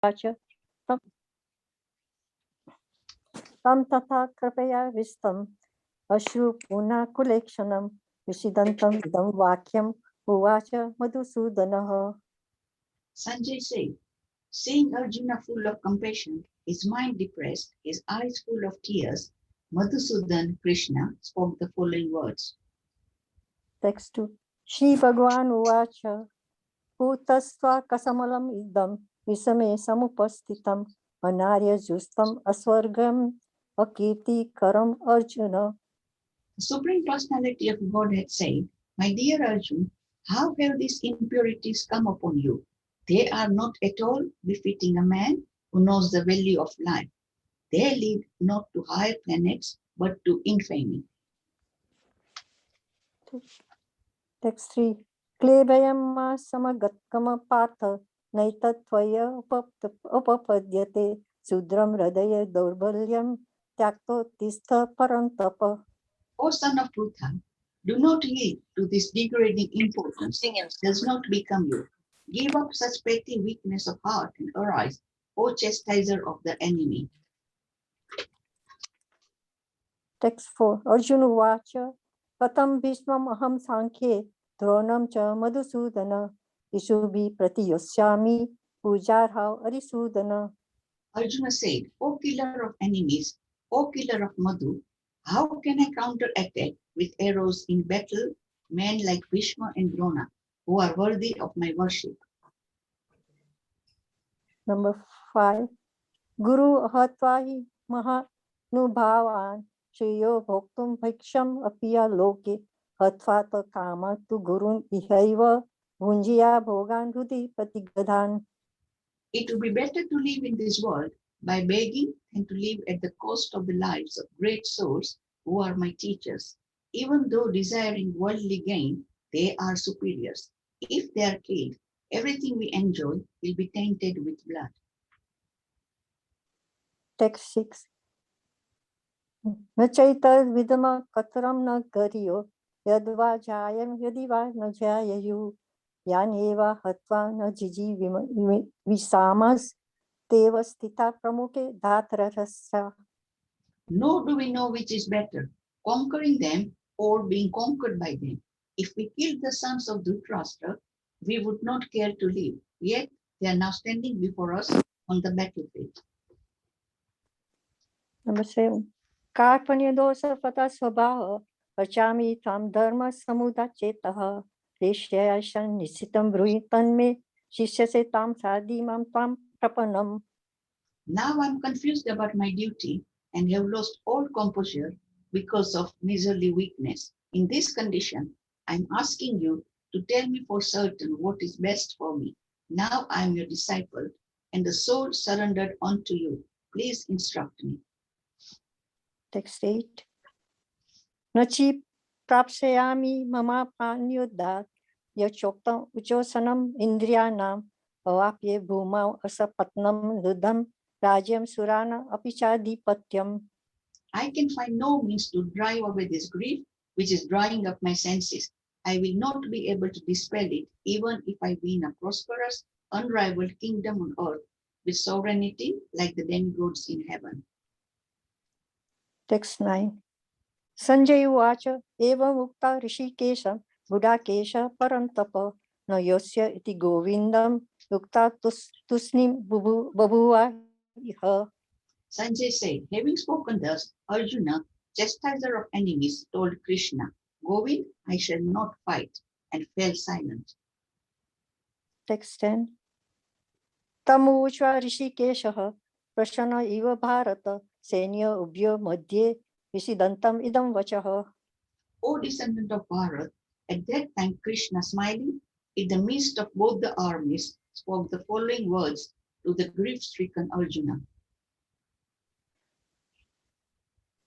तं तथा कृपया विस्तं अश्रुपूर्णाकुलेक्षणं विषिदन्तं इदं वाक्यम् उवाच मधुसूदनः. Sanjay said, seeing Arjuna full of compassion, his mind depressed, his eyes full of tears, Madhusudan Krishna spoke the following words. Text 2. Shri Bhagavan uvacha Putastva kasamalam idam visame samupastitam anarya justam aswargam akirti karam Arjuna. The Supreme Personality of Godhead said, my dear Arjuna, how have these impurities come upon you? They are not at all befitting a man who knows the value of life. They lead not to higher planets, but to infamy. Text 3. Klebhayam ma samagatkama patha naitattvaya upapadyate sudram hradaya daurbalyam tyakto tistha parantapa. O son of Pritha, do not yield to this degrading importance. Does not become you. Give up such petty weakness of heart and arise, O chastiser of the enemy. Text 4. Arjuna Vacha Katam Bhishmam Aham Sankhye Dronam Cha Madhusudana Ishubi Pratiyosyami Pujarhav Arisudana. Arjuna said, O killer of enemies, O killer of Madhu, how can I counterattack with arrows in battle men like Bhishma and Drona, who are worthy of my worship? Number 5. Guru Ahatvahi Mahanubhavan Shriyo Bhoktum Bhiksham Apiya Loke Hatvata Kama Tu Gurun Ihaiva Bhunjiya Bhogan Rudi Patigadhan. It would be better to live in this world by begging than to live at the cost of the lives of great souls who are my teachers. Even though desiring worldly gain, they are superiors. If they are killed, everything we enjoy will be tainted with blood. Text 6. न चैतद विदम कतरम न करियो यद्वा जायम यदि वा न जाययु यानेवा हत्वा न जिजी विसामस तेव स्थिता प्रमुखे धातररसा. Nor do we know which is better, conquering them or being conquered by them. If we killed the sons of Dhritarashtra, we would not care to live. Yet they are now standing before us on the battlefield. Number 7. कार्पण्य दोष पता स्वभाव पचामी त्वं धर्म समुदाचेतः रेष्यशन निश्चितं ब्रूहि तन्मे शिष्य से ताम साधि माम त्वं प्रपन्नम. Now I am confused about my duty and have lost all composure because of miserly weakness. In this condition, I am asking you to tell me for certain what is best for me. Now I am your disciple and the soul surrendered unto you. Please instruct me. Text 8. Nachi prapsayami mama panyuddhat yachoktam uchosanam indriyanam avapye bhumau asapatnam ludham rajyam surana apichadipatyam. I can find no means to drive away this grief which is drying up my senses. I will not be able to dispel it even if I win a prosperous, unrivaled kingdom on earth with sovereignty like the demigods in heaven. Text 9. Sanjay uvacha evam ukta rishikesha buddhakesha parantapa no yosya iti govindam ukta tusnim babuva iha. Sanjay said, having spoken thus, Arjuna, chastiser of enemies, told Krishna, Govind, I shall not fight, and fell silent. Text 10. Tamuchva rishikesha prashana iva bharata senya ubhyo madhye visidantam idam vachaha. O descendant of Bharat, at that time Krishna, smiling in the midst of both the armies, spoke the following words to the grief-stricken Arjuna.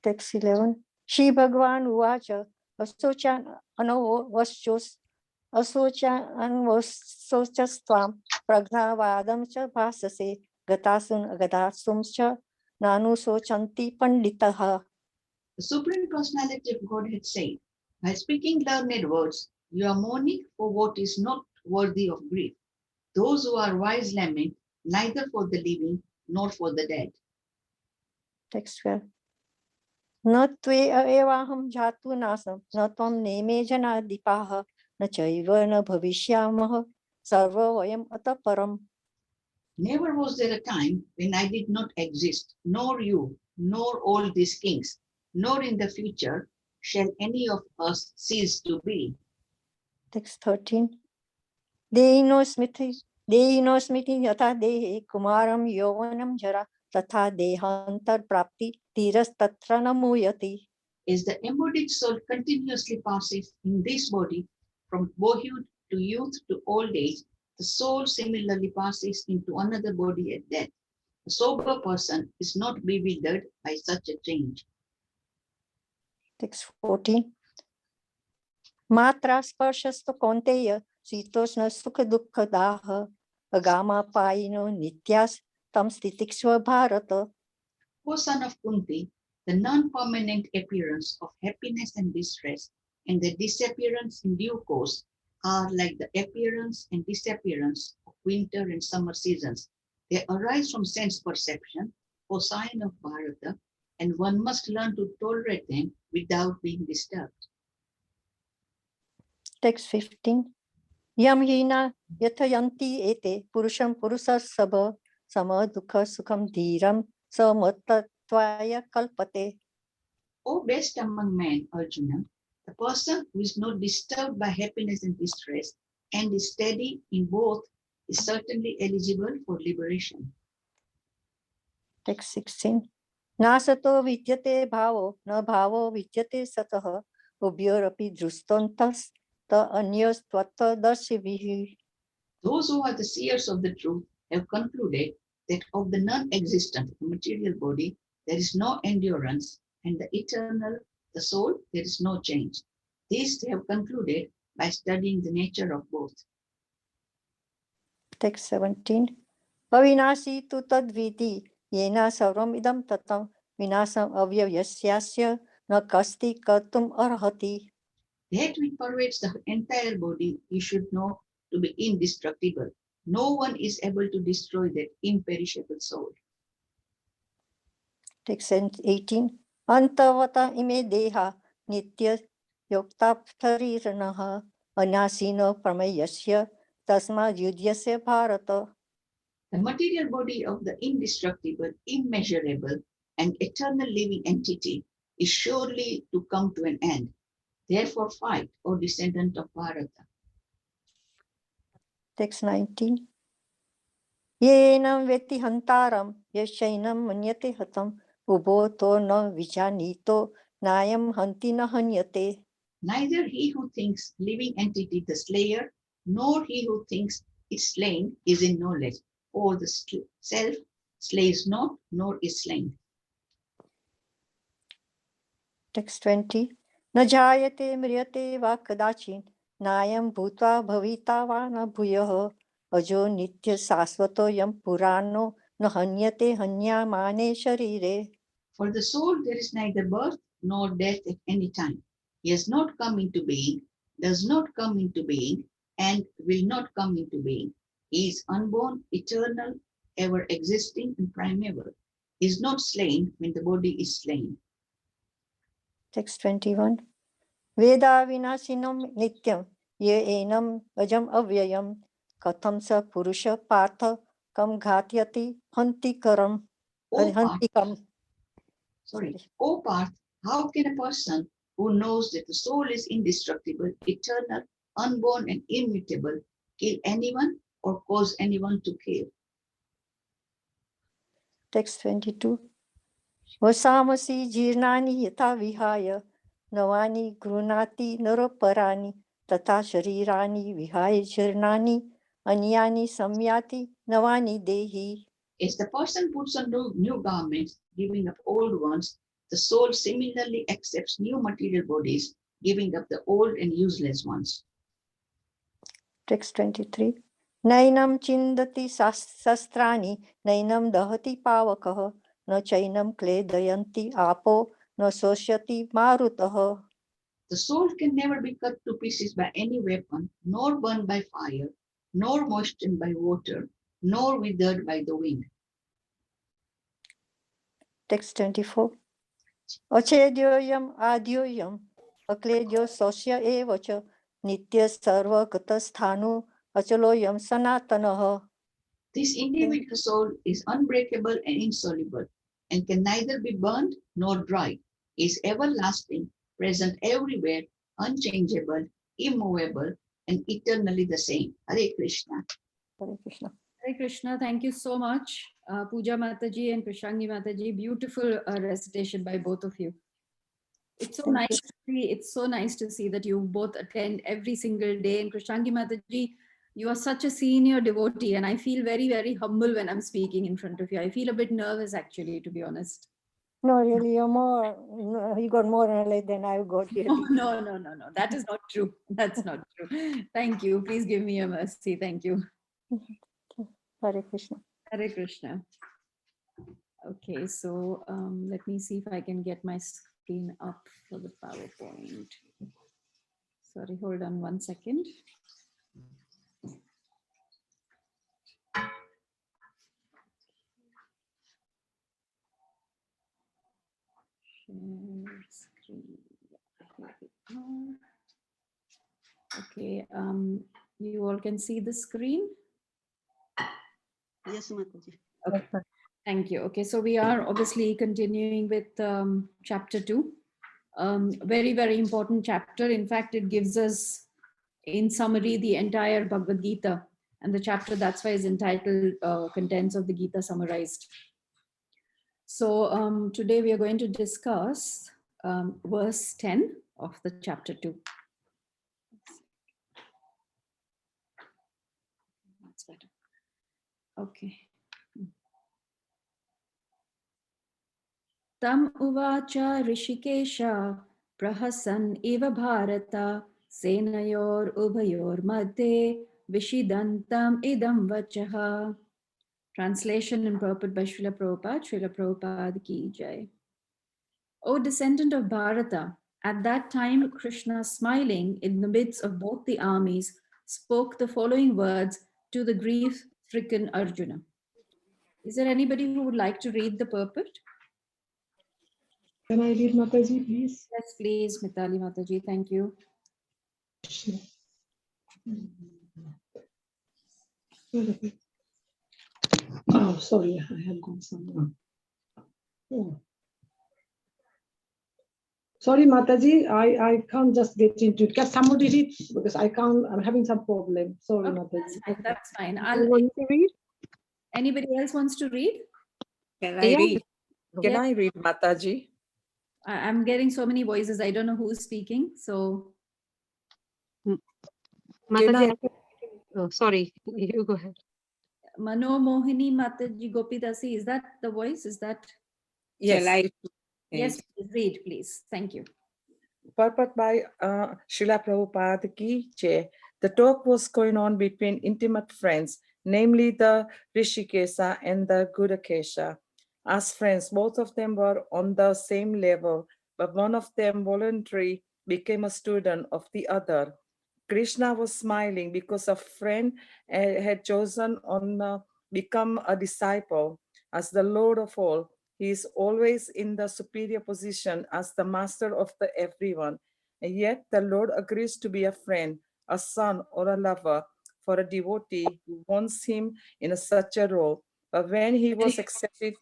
Text 11. Shri Bhagavan uvacha asochan anavaschos asochan anvasochastvam pragnavadam cha bhasase gatasun agatasum cha nanu sochanti panditaha. The Supreme Personality of Godhead said, by speaking learned words, you are mourning for what is not worthy of grief. Those who are wise lament neither for the living nor for the dead. Text 12. न त्वे एवाहं जातु नासं न त्वं नेमे जनाधिपाः न चैव न भविष्यामः सर्ववयम् अतः परम्. Never was there a time when I did not exist, nor you, nor all these kings, nor in the future shall any of us cease to be. Text 13. देहिनो स्मृति यथा देहे कुमारं यौवनं जरा तथा देहांतर प्राप्ति धीरस्तत्र न मूयति. As the embodied soul continuously passes in this body from boyhood to youth to old age, the soul similarly passes into another body at death. A sober person is not bewildered by such a change. Text 14. मात्रा स्पर्शस्तु कौन्तेय शीतोष्ण सुख दुःखदाः अगामापायिनो नित्यास् तं स्थितिक्ष्व Bharat. O son of Kunti, the non-permanent appearance of happiness and distress and the disappearance in due course are like the appearance and disappearance of winter and summer seasons. They arise from sense perception, O sign of Bharata, and one must learn to tolerate them without being disturbed. Text 15. यम हीना यथयन्ति एते पुरुषं पुरुषसभ सम दुःख सुखं धीरं समत्तत्वाय कल्पते. O best among men, Arjuna, the person who is not disturbed by happiness and distress and is steady in both is certainly eligible for liberation. Text 16. नासतो विद्यते भावो न भावो विद्यते सतः उभयोरपि दृष्टोऽन्तस् अन्यस्त्वत्तदर्शिभिः. Those who are the seers of the truth have concluded that of the non-existent, the material body, there is no endurance, and the eternal, the soul, there is no change. This they have concluded by studying the nature of both. Text 17. अविनाशी तु तद्विधि येन सर्वम् इदं ततं विनाशम् अव्ययस्यास्य न कस्ति कर्तुम् अर्हति. That which pervades the entire body, you should know to be indestructible. No one is able to destroy that imperishable soul. Text 18. Antavata ime deha nitya yoktapthariranaha anasino prameyasya tasma yudyasya bharata. The material body of the indestructible, immeasurable, and eternal living entity is surely to come to an end. Therefore fight, O descendant of Bharata. Text 19. Yenam veti hantaram yashainam manyate hatam ubo to na vijanito nayam hanti na hanyate. Neither he who thinks living entity the slayer, nor he who thinks it slain is in knowledge. Or the self slays not, nor is slain. Text 20. न जायते म्रियते वा कदाचित् नायं भूत्वा भविता वा न भूयः अजो नित्य शाश्वतोऽयं पुराणो न हन्यते हन्यमाने शरीरे. For the soul there is neither birth nor death at any time. He has not come into being, does not come into being, and will not come into being. He is unborn, eternal, ever existing, and primeval. He is not slain when the body is slain. Text 21. Veda vinasinam nityam ye enam ajam avyayam katham sa purusha partha kam ghatyati hantikaram. Hantikam. O Parth, how can a person who knows that the soul is indestructible, eternal, unborn, and immutable kill anyone or cause anyone to kill? Text 22. Vasamasi jirnani yata vihaya navani grunati naropparani tata sharirani vihaya jirnani anyani samyati navani dehi. As the person puts on new garments, giving up old ones, the soul similarly accepts new material bodies, giving up the old and useless ones. Text 23. Nainam chindati sastrani nainam dahati pavakaha na chainam kledayanti apo na sosyati marutaha. The soul can never be cut to pieces by any weapon, nor burned by fire, nor moistened by water, nor withered by the wind. Text 24. Achedyoyam adyoyam akledyo sosya eva cha nitya sarvagatasthanu achaloyam sanatanaha. This individual soul is unbreakable and insoluble, and can neither be burned nor dried, is everlasting, present everywhere, unchangeable, immovable, and eternally the same. Hare Krishna. Hare Krishna. Hare Krishna, thank you so much, Pooja Mataji and Krishangi Mataji. Beautiful recitation by both of you. It's so Thank nice you. to see. It's so nice to see that you both attend every single day. And Krishangi Mataji, you are such a senior devotee, and I feel very, very humble when I'm speaking in front of you. I feel a bit nervous, actually, to be honest. No, really, you're more, no, you got more knowledge than I've got here. No. That is not true. That's not true. Thank you. Please give me a mercy. Thank you. Hare Krishna. Hare Krishna. Okay, so let me see if I can get my screen up for the PowerPoint. Sorry, hold on 1 second. Share screen. Here we are. Okay, you all can see the screen? Yes, Mataji. Okay, thank you. Okay, so we are obviously continuing with chapter 2. Very, very important chapter. In fact, it gives us, in summary, the entire Bhagavad Gita. And the chapter, that's why is entitled Contents of the Gita Summarized. So today we are going to discuss verse 10 of the chapter 2. That's better. Okay. Tam uvacha Rishikesha prahasan iva bharata senayor ubhayor madhe vishidantam idam vachaha. Translation and purport by Srila Prabhupada. Srila Prabhupada ki jai. O descendant of Bharata, at that time Krishna, smiling in the midst of both the armies, spoke the following words to the grief-stricken Arjuna. Is there anybody who would like to read the purport? Can I read, Mataji, please? Yes, please, Mitali Mataji. Thank you. Oh, sorry, I have gone somewhere. Oh. Sorry, Mataji, I can't just get into it. Can somebody read? Because I can't, I'm having some problem. Sorry, Okay, Mataji. that's fine. You want to read? Anybody else wants to read? Can I read? Can Yes. I read, Mataji? I'm getting so many voices. I don't know who's speaking. So Can I- Oh, sorry, you go ahead. Mano Mohini Mataji Gopidasi, is that the voice? Is that? Yes. Shall I? Yes, read, please. Thank you. Purport by Srila Prabhupada ki jai. The talk was going on between intimate friends, namely the Rishikesha and the Gudakesha. As friends, both of them were on the same level, but one of them voluntarily became a student of the other. Krishna was smiling because a friend had chosen on become a disciple. As the Lord of all, he is always in the superior position as the master of the everyone. And yet the Lord agrees to be a friend, a son, or a lover for a devotee who wants him in such a role. But when he was accepted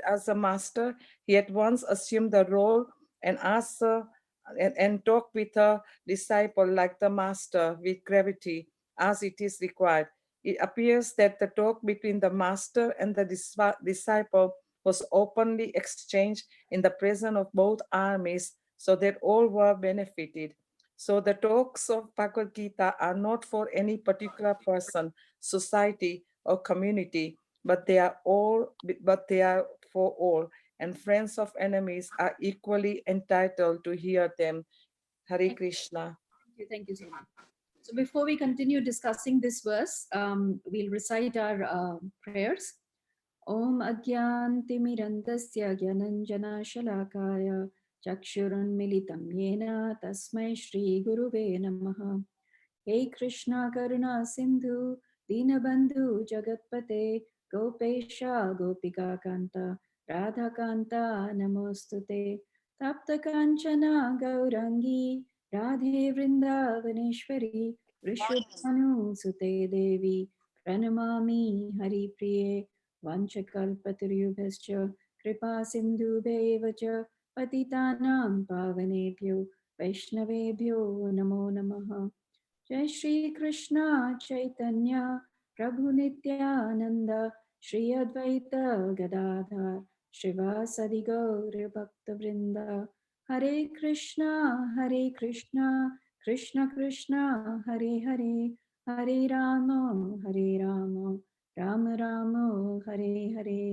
as a master, he at once assumed the role and asked and talked with a disciple like the master with gravity as it is required. It appears that the talk between the master and the disciple was openly exchanged in the presence of both armies so that all were benefited. So the talks of Bhagavad Gita are not for any particular person, society, or community, but they are for all, and friends of enemies are equally entitled to hear them. Hare Krishna. Thank you so much. So before we continue discussing this verse, we'll recite our prayers. Om Agyanti Mirandasya Gyananjana Shalakaya Chakshurun Militam Yena Tasmai Shri Guruve Namaha हे कृष्णा करुणा सिंधु दीनबंधु जगत्पते गोपेशा गोपिका कांता राधा कांता नमोस्तुते तप्त कांचना गौरंगी राधे वृंदावनेश्वरी वृषभानुसुते देवी प्रणमामि हरिप्रिये वंशकल्पतरुभ्यश्च कृपा सिन्धुभ्येव च पतितानां पावनेभ्यो वैष्णवेभ्यो नमो नमः। जय श्री कृष्ण चैतन्य प्रभु नित्यानंद श्री अद्वैत गदाधर श्रीवासदि गौर भक्त वृंद हरे कृष्णा कृष्ण कृष्ण हरे हरे हरे राम राम राम हरे हरे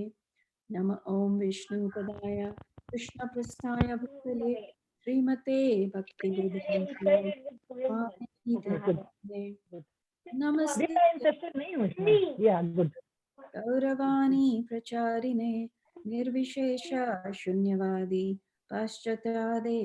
नम ओं विष्णुपदाय कृष्णपृष्ठाय भूतले श्रीमते भक्ति नमस्ते Yeah, good. गौरवाणी प्रचारिणे निर्विशेष शून्यवादी पाश्चात्यादेशतारिणे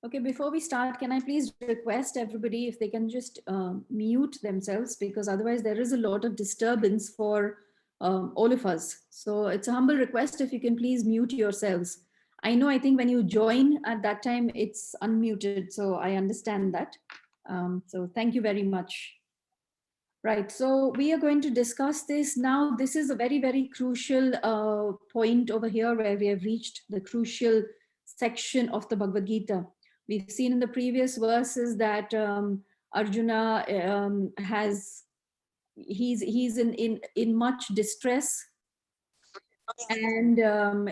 Okay, before we start, can I please request everybody if they can just mute themselves, because otherwise there is a lot of disturbance for all of us. So it's a humble request if you can please mute yourselves. I think when you join at that time, it's unmuted. So I understand that. So thank you very much. Right, so we are going to discuss this now. This is a very, very crucial point over here where we have reached the crucial section of the Bhagavad Gita. We've seen in the previous verses that Arjuna he's in much distress, and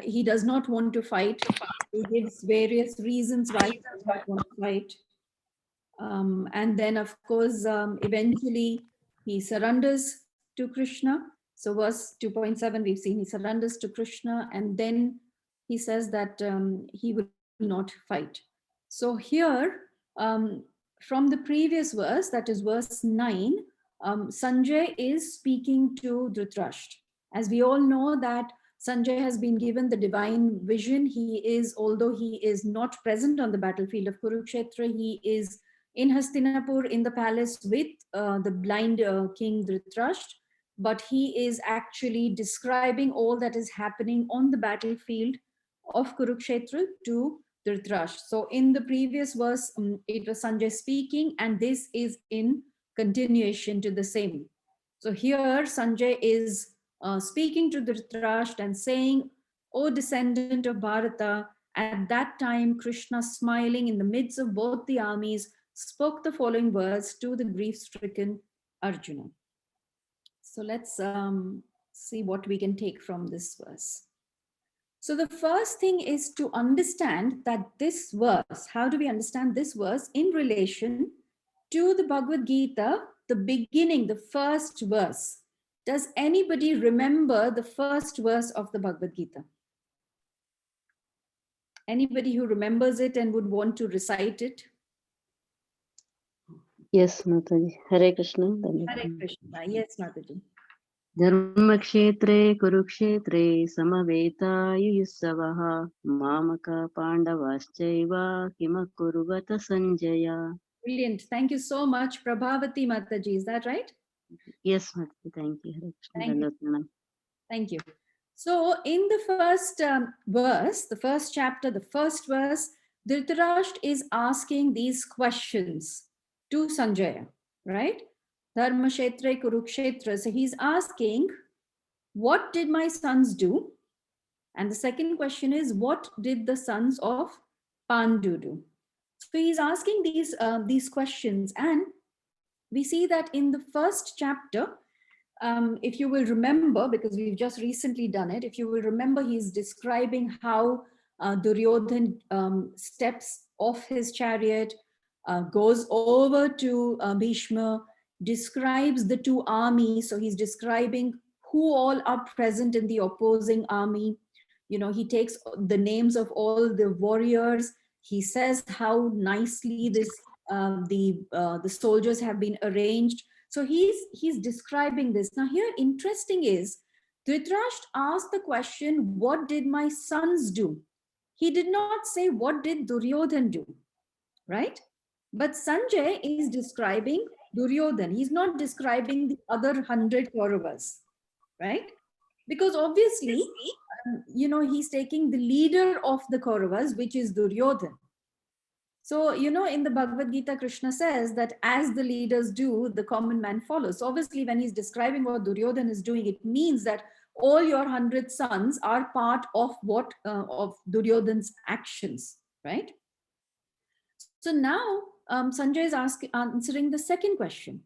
he does not want to fight. He gives various reasons why he does not want to fight. And then, of course, eventually he surrenders to Krishna. So verse 2.7, we've seen he surrenders to Krishna, and then he says that he will not fight. So here, from the previous verse, that is verse 9, Sanjay is speaking to Dhritarashtra. As we all know that Sanjay has been given the divine vision. He is, although he is not present on the battlefield of Kurukshetra, he is in Hastinapur in the palace with the blind king Dhritarashtra, but he is actually describing all that is happening on the battlefield of Kurukshetra to Dhritarashtra. So in the previous verse, it was Sanjay speaking, and this is in continuation to the same. So here Sanjay is speaking to Dhritarashtra and saying, O descendant of Bharata, at that time Krishna, smiling in the midst of both the armies, spoke the following words to the grief-stricken Arjuna. So let's see what we can take from this verse. So the first thing is to understand that this verse, how do we understand this verse in relation to the Bhagavad Gita, the beginning, the first verse? Does anybody remember the first verse of the Bhagavad Gita? Anybody who remembers it and would want to recite it? Yes, Mataji. Hare Krishna. Hare Krishna. Yes, Mataji. Dharmakshetre Kurukshetre Samaveta Mamaka Pandavaschaiva Kimakurvata Sanjaya. Brilliant. Thank you so much, Prabhavati Mataji. Is that right? Yes, Mataji. Thank you. Hare Krishna. Thank you. Dandavat. Thank you. So in the first verse, the first chapter, the first verse, Dhritarashtra is asking these questions to Sanjaya, right? Dharmashetre Kurukshetra. So he's asking, what did my sons do? And the second question is, what did the sons of Pandu do? So he's asking these questions, and we see that in the first chapter, if you will remember, because we've just recently done it, if you will remember, he's describing how Duryodhan steps off his chariot, goes over to Bhishma, describes the two armies. So he's describing who all are present in the opposing army. You know, he takes the names of all the warriors. He says how nicely the soldiers have been arranged. So he's describing this. Now here, interesting is Dhritarashtra asked the question, what did my sons do? He did not say, what did Duryodhan do? Right? But Sanjay is describing Duryodhan. He's not describing the other 100 Kauravas, right? Because obviously, he's taking the leader of the Kauravas, which is Duryodhan. So, in the Bhagavad Gita, Krishna says that as the leaders do, the common man follows. So obviously, when he's describing what Duryodhan is doing, it means that all your 100 sons are part of of Duryodhan's actions, right? So now Sanjay is answering the second question,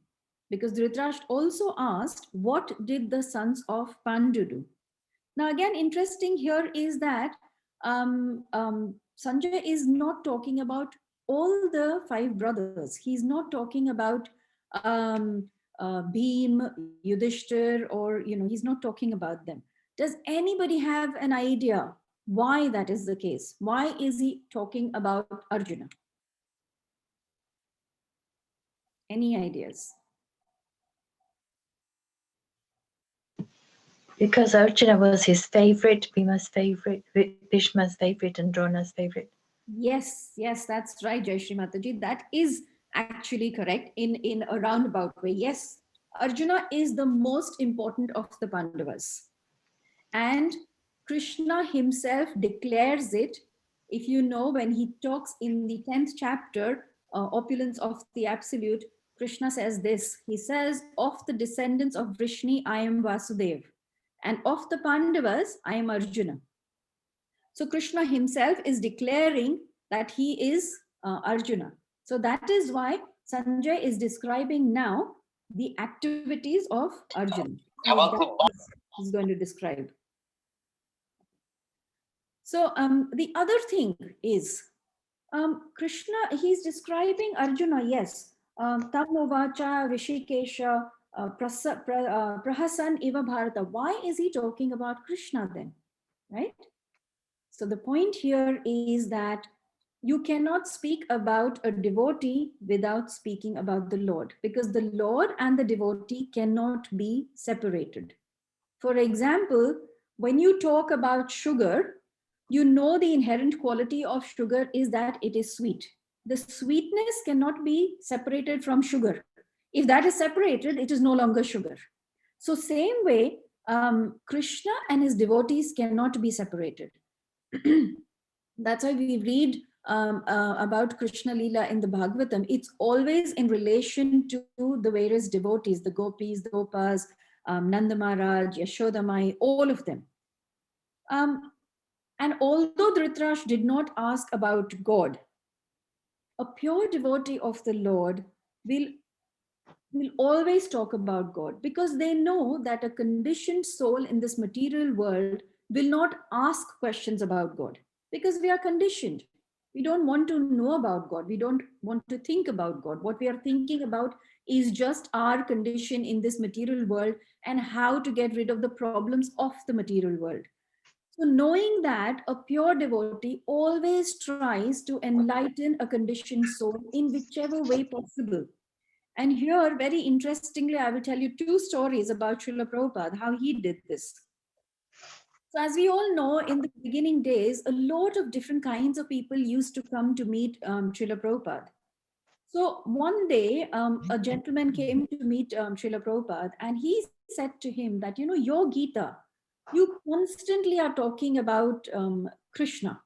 because Dhritarashtra also asked, what did the sons of Pandu do? Now again, interesting here is that Sanjay is not talking about all the 5 brothers. He's not talking about Bhim, Yudhishthir, or, he's not talking about them. Does anybody have an idea why that is the case? Why is he talking about Arjuna? Any ideas? Because Arjuna was his favorite, Bhima's favorite, Bhishma's favorite, and Drona's favorite. Yes, that's right, Jayashree Mataji. That is actually correct in a roundabout way. Yes, Arjuna is the most important of the Pandavas. And Krishna himself declares it. If you know, when he talks in the 10th chapter, Opulence of the Absolute, Krishna says this. He says, of the descendants of Vrishni, I am Vasudev. And of the Pandavas, I am Arjuna. So Krishna himself is declaring that he is Arjuna. So that is why Sanjay is describing now the activities of Arjuna. He's going to describe. So the other thing is, Krishna, he's describing Arjuna, yes. Tamovacha, Rishikesha, Prahasan Eva Bharata. Why is he talking about Krishna then? Right? So the point here is that you cannot speak about a devotee without speaking about the Lord, because the Lord and the devotee cannot be separated. For example, when you talk about sugar, you know the inherent quality of sugar is that it is sweet. The sweetness cannot be separated from sugar. If that is separated, it is no longer sugar. So same way, Krishna and his devotees cannot be separated. That's why we read about Krishna Leela in the Bhagavatam. It's always in relation to the various devotees, the gopis, the gopas, Nanda Maharaj, Yashoda Mai, all of them. And although Dhritarashtra did not ask about God, a pure devotee of the Lord will always talk about God, because they know that a conditioned soul in this material world will not ask questions about God, because we are conditioned. We don't want to know about God. We don't want to think about God. What we are thinking about is just our condition in this material world and how to get rid of the problems of the material world. So knowing that, a pure devotee always tries to enlighten a conditioned soul in whichever way possible. And here, very interestingly, I will tell you 2 stories about Srila Prabhupada, how he did this. So as we all know, in the beginning days, a lot of different kinds of people used to come to meet Srila Prabhupada. So one day, a gentleman came to meet Srila Prabhupada, and he said to him that, your Gita, you constantly are talking about Krishna.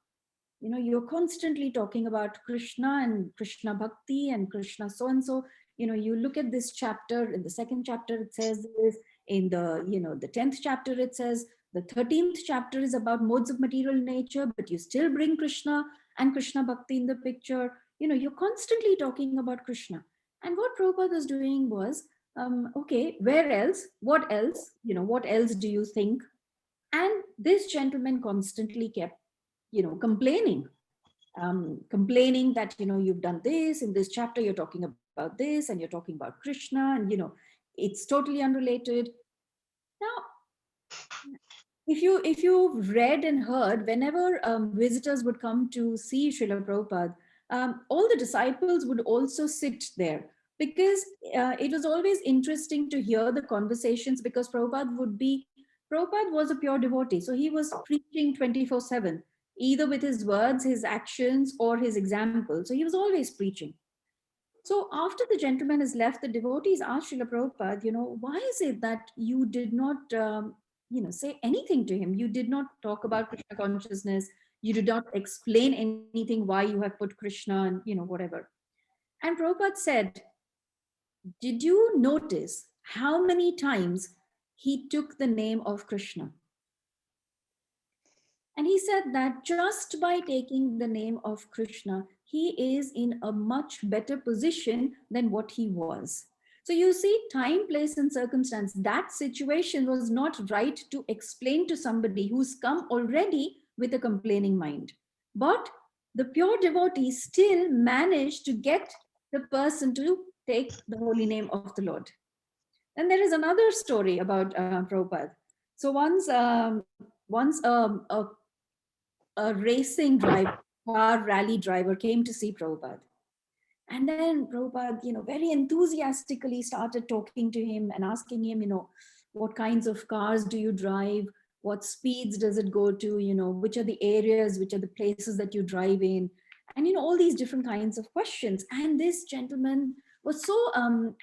You're constantly talking about Krishna and Krishna Bhakti and Krishna so-and-so. You look at this chapter, in the 2nd chapter, it says this, in the, the 10th chapter, it says, the 13th chapter is about modes of material nature, but you still bring Krishna and Krishna Bhakti in the picture. You're constantly talking about Krishna. And what Prabhupada was doing was, okay, where else? What else? What else do you think? And this gentleman constantly kept, complaining that, you've done this, in this chapter, you're talking about this, and you're talking about Krishna, and, it's totally unrelated. Now, if you've read and heard, whenever visitors would come to see Srila Prabhupada, all the disciples would also sit there, because it was always interesting to hear the conversations, because Prabhupada would be Prabhupada was a pure devotee, so he was preaching 24/7, either with his words, his actions, or his example. So he was always preaching. So after the gentleman has left, the devotees asked Srila Prabhupada, why is it that you did not, say anything to him? You did not talk about Krishna consciousness. You did not explain anything why you have put Krishna and, whatever. And Prabhupada said, did you notice how many times he took the name of Krishna? And he said that just by taking the name of Krishna, he is in a much better position than what he was. So you see, time, place, and circumstance, that situation was not right to explain to somebody who's come already with a complaining mind. But the pure devotee still managed to get the person to take the holy name of the Lord. And there is another story about Prabhupada. So once a racing driver, car rally driver came to see Prabhupada. And then Prabhupada, very enthusiastically started talking to him and asking him, what kinds of cars do you drive? What speeds does it go to? Which are the areas, which are the places that you drive in? And, all these different kinds of questions. And this gentleman was so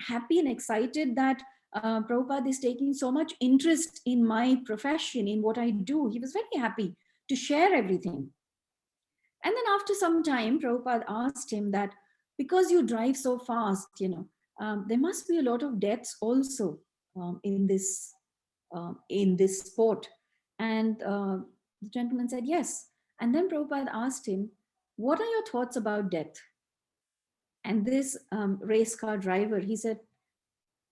happy and excited that Prabhupada is taking so much interest in my profession, in what I do. He was very happy to share everything. And then after some time, Prabhupada asked him that, because you drive so fast, there must be a lot of deaths also in this sport. And the gentleman said, yes. And then Prabhupada asked him, what are your thoughts about death? And this race car driver, he said,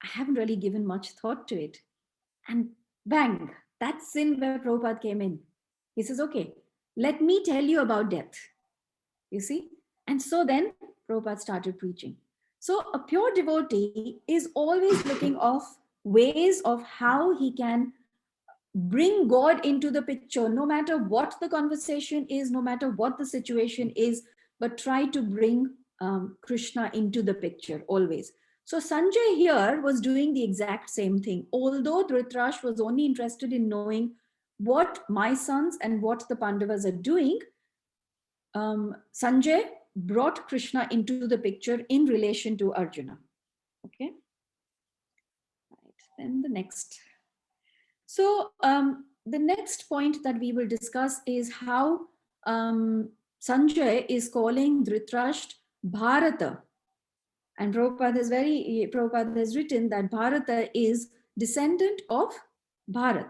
I haven't really given much thought to it. And bang, that's in where Prabhupada came in. He says, okay, let me tell you about death. You see? And so then Prabhupada started preaching. So a pure devotee is always looking of ways of how he can bring God into the picture, no matter what the conversation is, no matter what the situation is, but try to bring Krishna into the picture always. So Sanjay here was doing the exact same thing. Although Dhritarashtra was only interested in knowing what my sons and what the Pandavas are doing, Sanjay brought Krishna into the picture in relation to Arjuna. Okay. Right. Then the next. So the next point that we will discuss is how Sanjay is calling Dhritarashtra Bharata. And Prabhupada has written that Bharata is descendant of Bharat.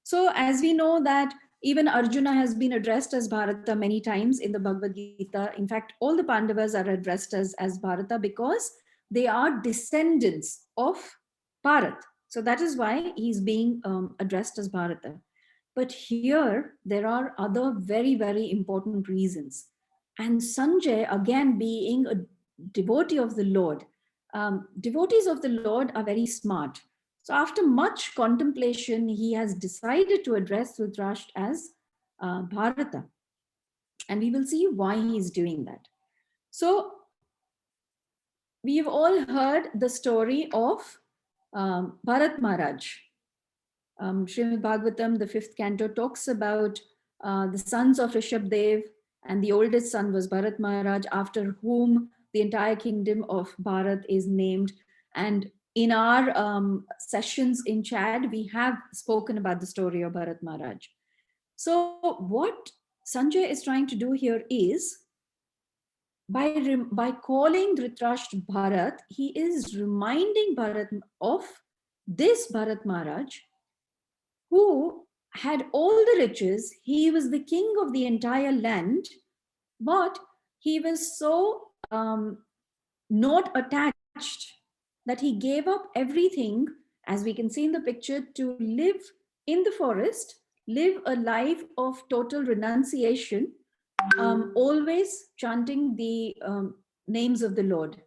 So as we know that even Arjuna has been addressed as Bharata many times in the Bhagavad Gita. In fact, all the Pandavas are addressed as Bharata because they are descendants of Bharat. So that is why he's being addressed as Bharata. But here, there are other very, very important reasons. And Sanjay, again, being a devotee of the Lord, devotees of the Lord are very smart. So after much contemplation, he has decided to address Dhritarashtra as Bharata. And we will see why he is doing that. So we've all heard the story of Bharat Maharaj. Srimad Bhagavatam, the 5th canto, talks about the sons of Rishabdev, and the oldest son was Bharat Maharaj, after whom the entire kingdom of Bharat is named. And in our sessions in Chad, we have spoken about the story of Bharat Maharaj. So what Sanjay is trying to do here is, by calling Dhritarashtra Bharat, he is reminding Bharat of this Bharat Maharaj, who had all the riches. He was the king of the entire land, but he was so not attached that he gave up everything, as we can see in the picture, to live in the forest, live a life of total renunciation, always chanting the names of the Lord.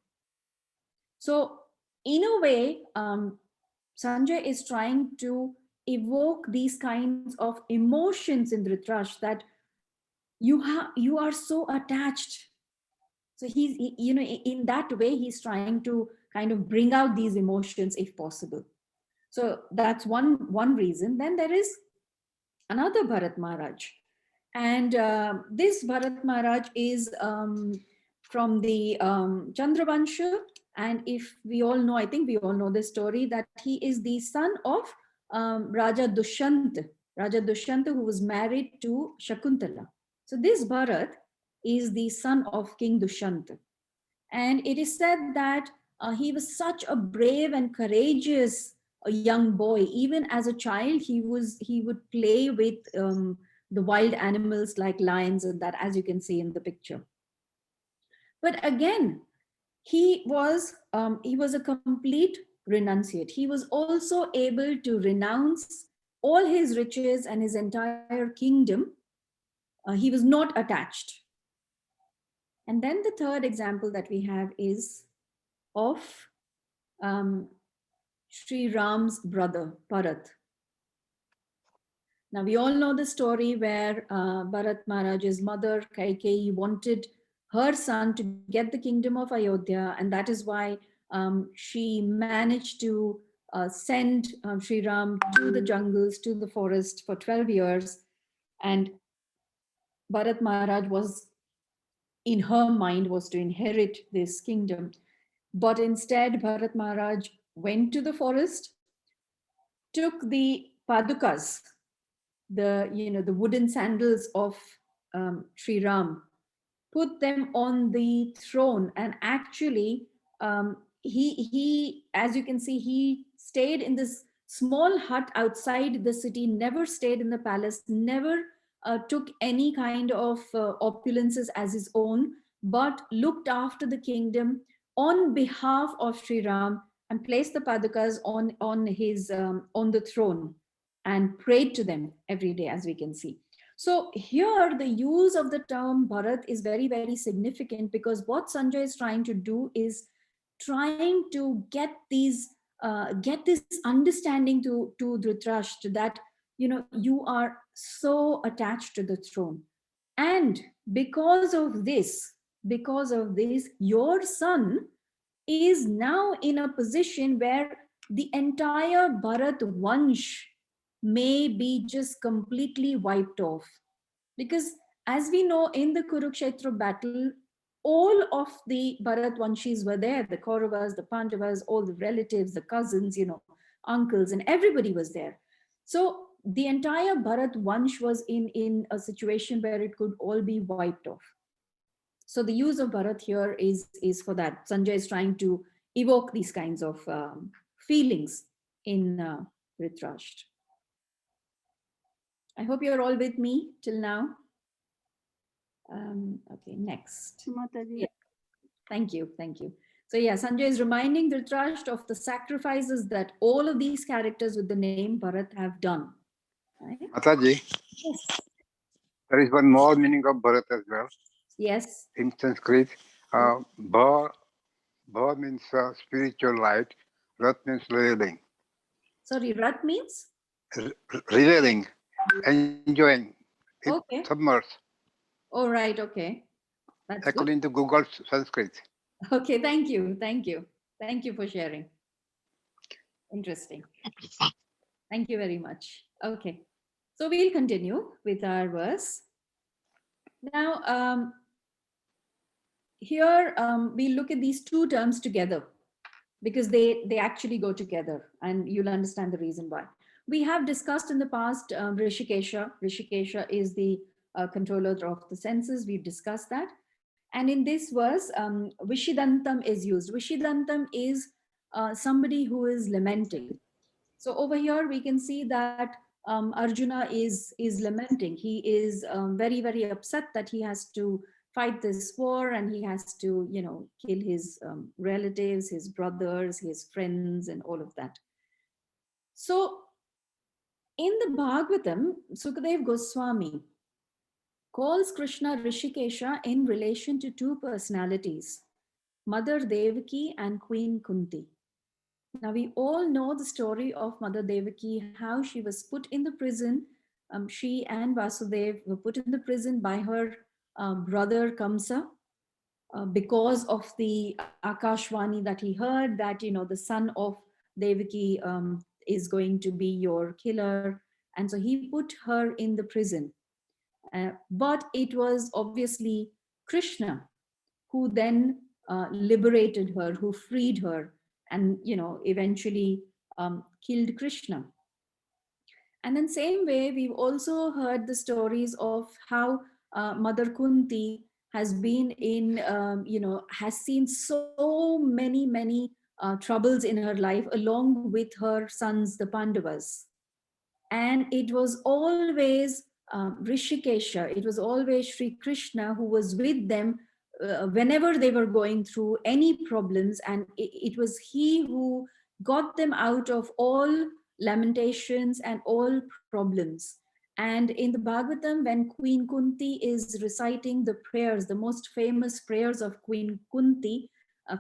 So in a way, Sanjay is trying to evoke these kinds of emotions in Dhritarashtra, that you are so attached. So he's, in that way, he's trying to kind of bring out these emotions if possible. So that's one reason. Then there is another Bharat Maharaj. And this Bharat Maharaj is from the Chandravansha. And if we all know, I think we all know the story, that he is the son of Raja Dushyanta. Raja Dushyanta, who was married to Shakuntala. So this Bharat is the son of King Dushyanta. And it is said that he was such a brave and courageous young boy. Even as a child, he would play with the wild animals like lions and that, as you can see in the picture. But again, he was a complete renunciate. He was also able to renounce all his riches and his entire kingdom. He was not attached. And then the third example that we have is of Sri Ram's brother, Bharat. Now, we all know the story where Bharat Maharaj's mother, Kaikeyi, wanted her son to get the kingdom of Ayodhya, and that is why she managed to send Sri Ram to the jungles, to the forest for 12 years. And Bharat Maharaj was, in her mind, was to inherit this kingdom. But instead, Bharat Maharaj went to the forest, took the padukas, the wooden sandals of Sri Ram, put them on the throne, and actually he, as you can see, he stayed in this small hut outside the city, never stayed in the palace, never took any kind of opulences as his own, but looked after the kingdom on behalf of Sri Ram, and placed the padukas on the throne and prayed to them every day, as we can see. So here the use of the term Bharat is very, very significant, because what Sanjay is trying to do is trying to get this understanding to Dhritarashtra that, you are so attached to the throne. And because of this, your son is now in a position where the entire Bharat Vansh may be just completely wiped off. Because as we know, in the Kurukshetra battle, all of the Bharat Vanshis were there, the Kauravas, the Pandavas, all the relatives, the cousins, uncles, and everybody was there. So the entire Bharat Vansh was in a situation where it could all be wiped off. So the use of Bharat here is for that. Sanjay is trying to evoke these kinds of feelings in Dhritarashtra. I hope you're all with me till now. Okay, next. Mataji. Yeah. Thank you. So yeah, Sanjay is reminding Dhritarashtra of the sacrifices that all of these characters with the name Bharat have done. Right? Mataji, Yes. there is one more meaning of Bharat as well. Yes. In Sanskrit, Bha means spiritual light, Rat means revealing. Sorry, Rat means? Revealing, enjoying, Okay. submerged. Oh, right. Okay. That's According to Google Sanskrit. good. Okay. Thank you. Thank you for sharing. Interesting. Thank you very much. Okay. So we'll continue with our verse. Now, here we look at these two terms together, because they actually go together, and you'll understand the reason why. We have discussed in the past Rishikesha. Rishikesha is the controller of the senses. We've discussed that. And in this verse, Vishidantam is used. Vishidantam is somebody who is lamenting. So over here, we can see that Arjuna is lamenting. He is very, very upset that he has to fight this war, and he has to, kill his relatives, his brothers, his friends, and all of that. So in the Bhagavatam, Sukadev Goswami calls Krishna Rishikesha in relation to two personalities, Mother Devaki and Queen Kunti. Now, we all know the story of Mother Devaki, how she was put in the prison. She and Vasudev were put in the prison by her brother Kamsa because of the Akashvani that he heard, that, the son of Devaki is going to be your killer. And so he put her in the prison. But it was obviously Krishna who then liberated her, who freed her, and eventually killed Krishna. And then same way, we've also heard the stories of how Mother Kunti has been in, has seen so many troubles in her life along with her sons, the Pandavas. And it was always Rishikesha, it was always Sri Krishna who was with them whenever they were going through any problems. And it was he who got them out of all lamentations and all problems. And in the Bhagavatam, when Queen Kunti is reciting the prayers, the most famous prayers of Queen Kunti,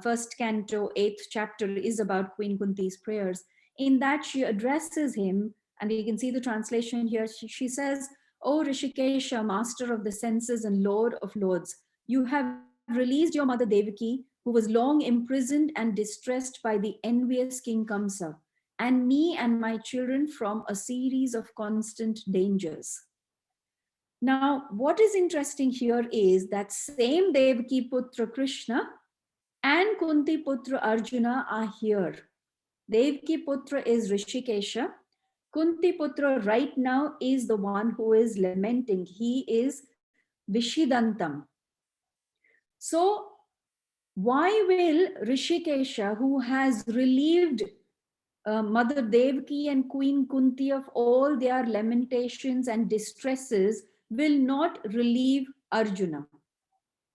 first canto, 8th chapter is about Queen Kunti's prayers. In that she addresses him, and you can see the translation here. She says, "O Rishikesha, master of the senses and lord of lords, you have released your mother Devaki, who was long imprisoned and distressed by the envious King Kamsa, and me and my children from a series of constant dangers." Now, what is interesting here is that same Devaki Putra Krishna and Kunti Putra Arjuna are here. Devaki Putra is Rishikesha. Kunti Putra right now is the one who is lamenting. He is Vishidantam. So why will Rishikesha, who has relieved Mother Devaki and Queen Kunti of all their lamentations and distresses, will not relieve Arjuna?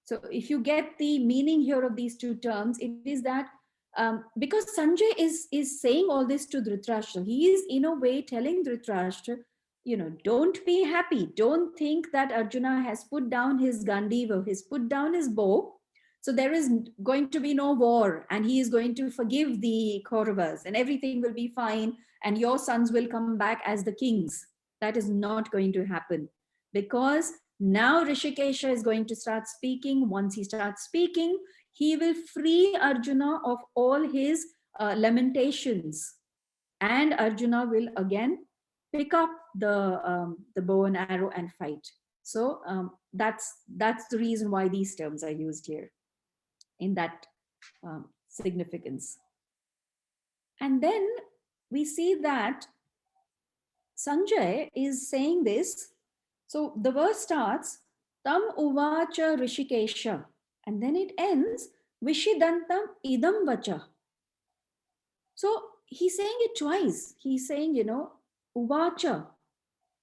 So if you get the meaning here of these two terms, it is that because Sanjay is saying all this to Dhritarashtra, he is in a way telling Dhritarashtra, don't be happy. Don't think that Arjuna has put down his Gandiva, he's put down his bow. So there is going to be no war, and he is going to forgive the Kauravas, and everything will be fine, and your sons will come back as the kings. That is not going to happen, because now Rishikesha is going to start speaking. Once he starts speaking, he will free Arjuna of all his lamentations, and Arjuna will again pick up the bow and arrow and fight. So that's the reason why these terms are used here in that significance. And then we see that Sanjay is saying this. So the verse starts, Tam uvacha Rishikesha, and then it ends, Vishidantam idam vacha. So he's saying it twice. He's saying, uvacha.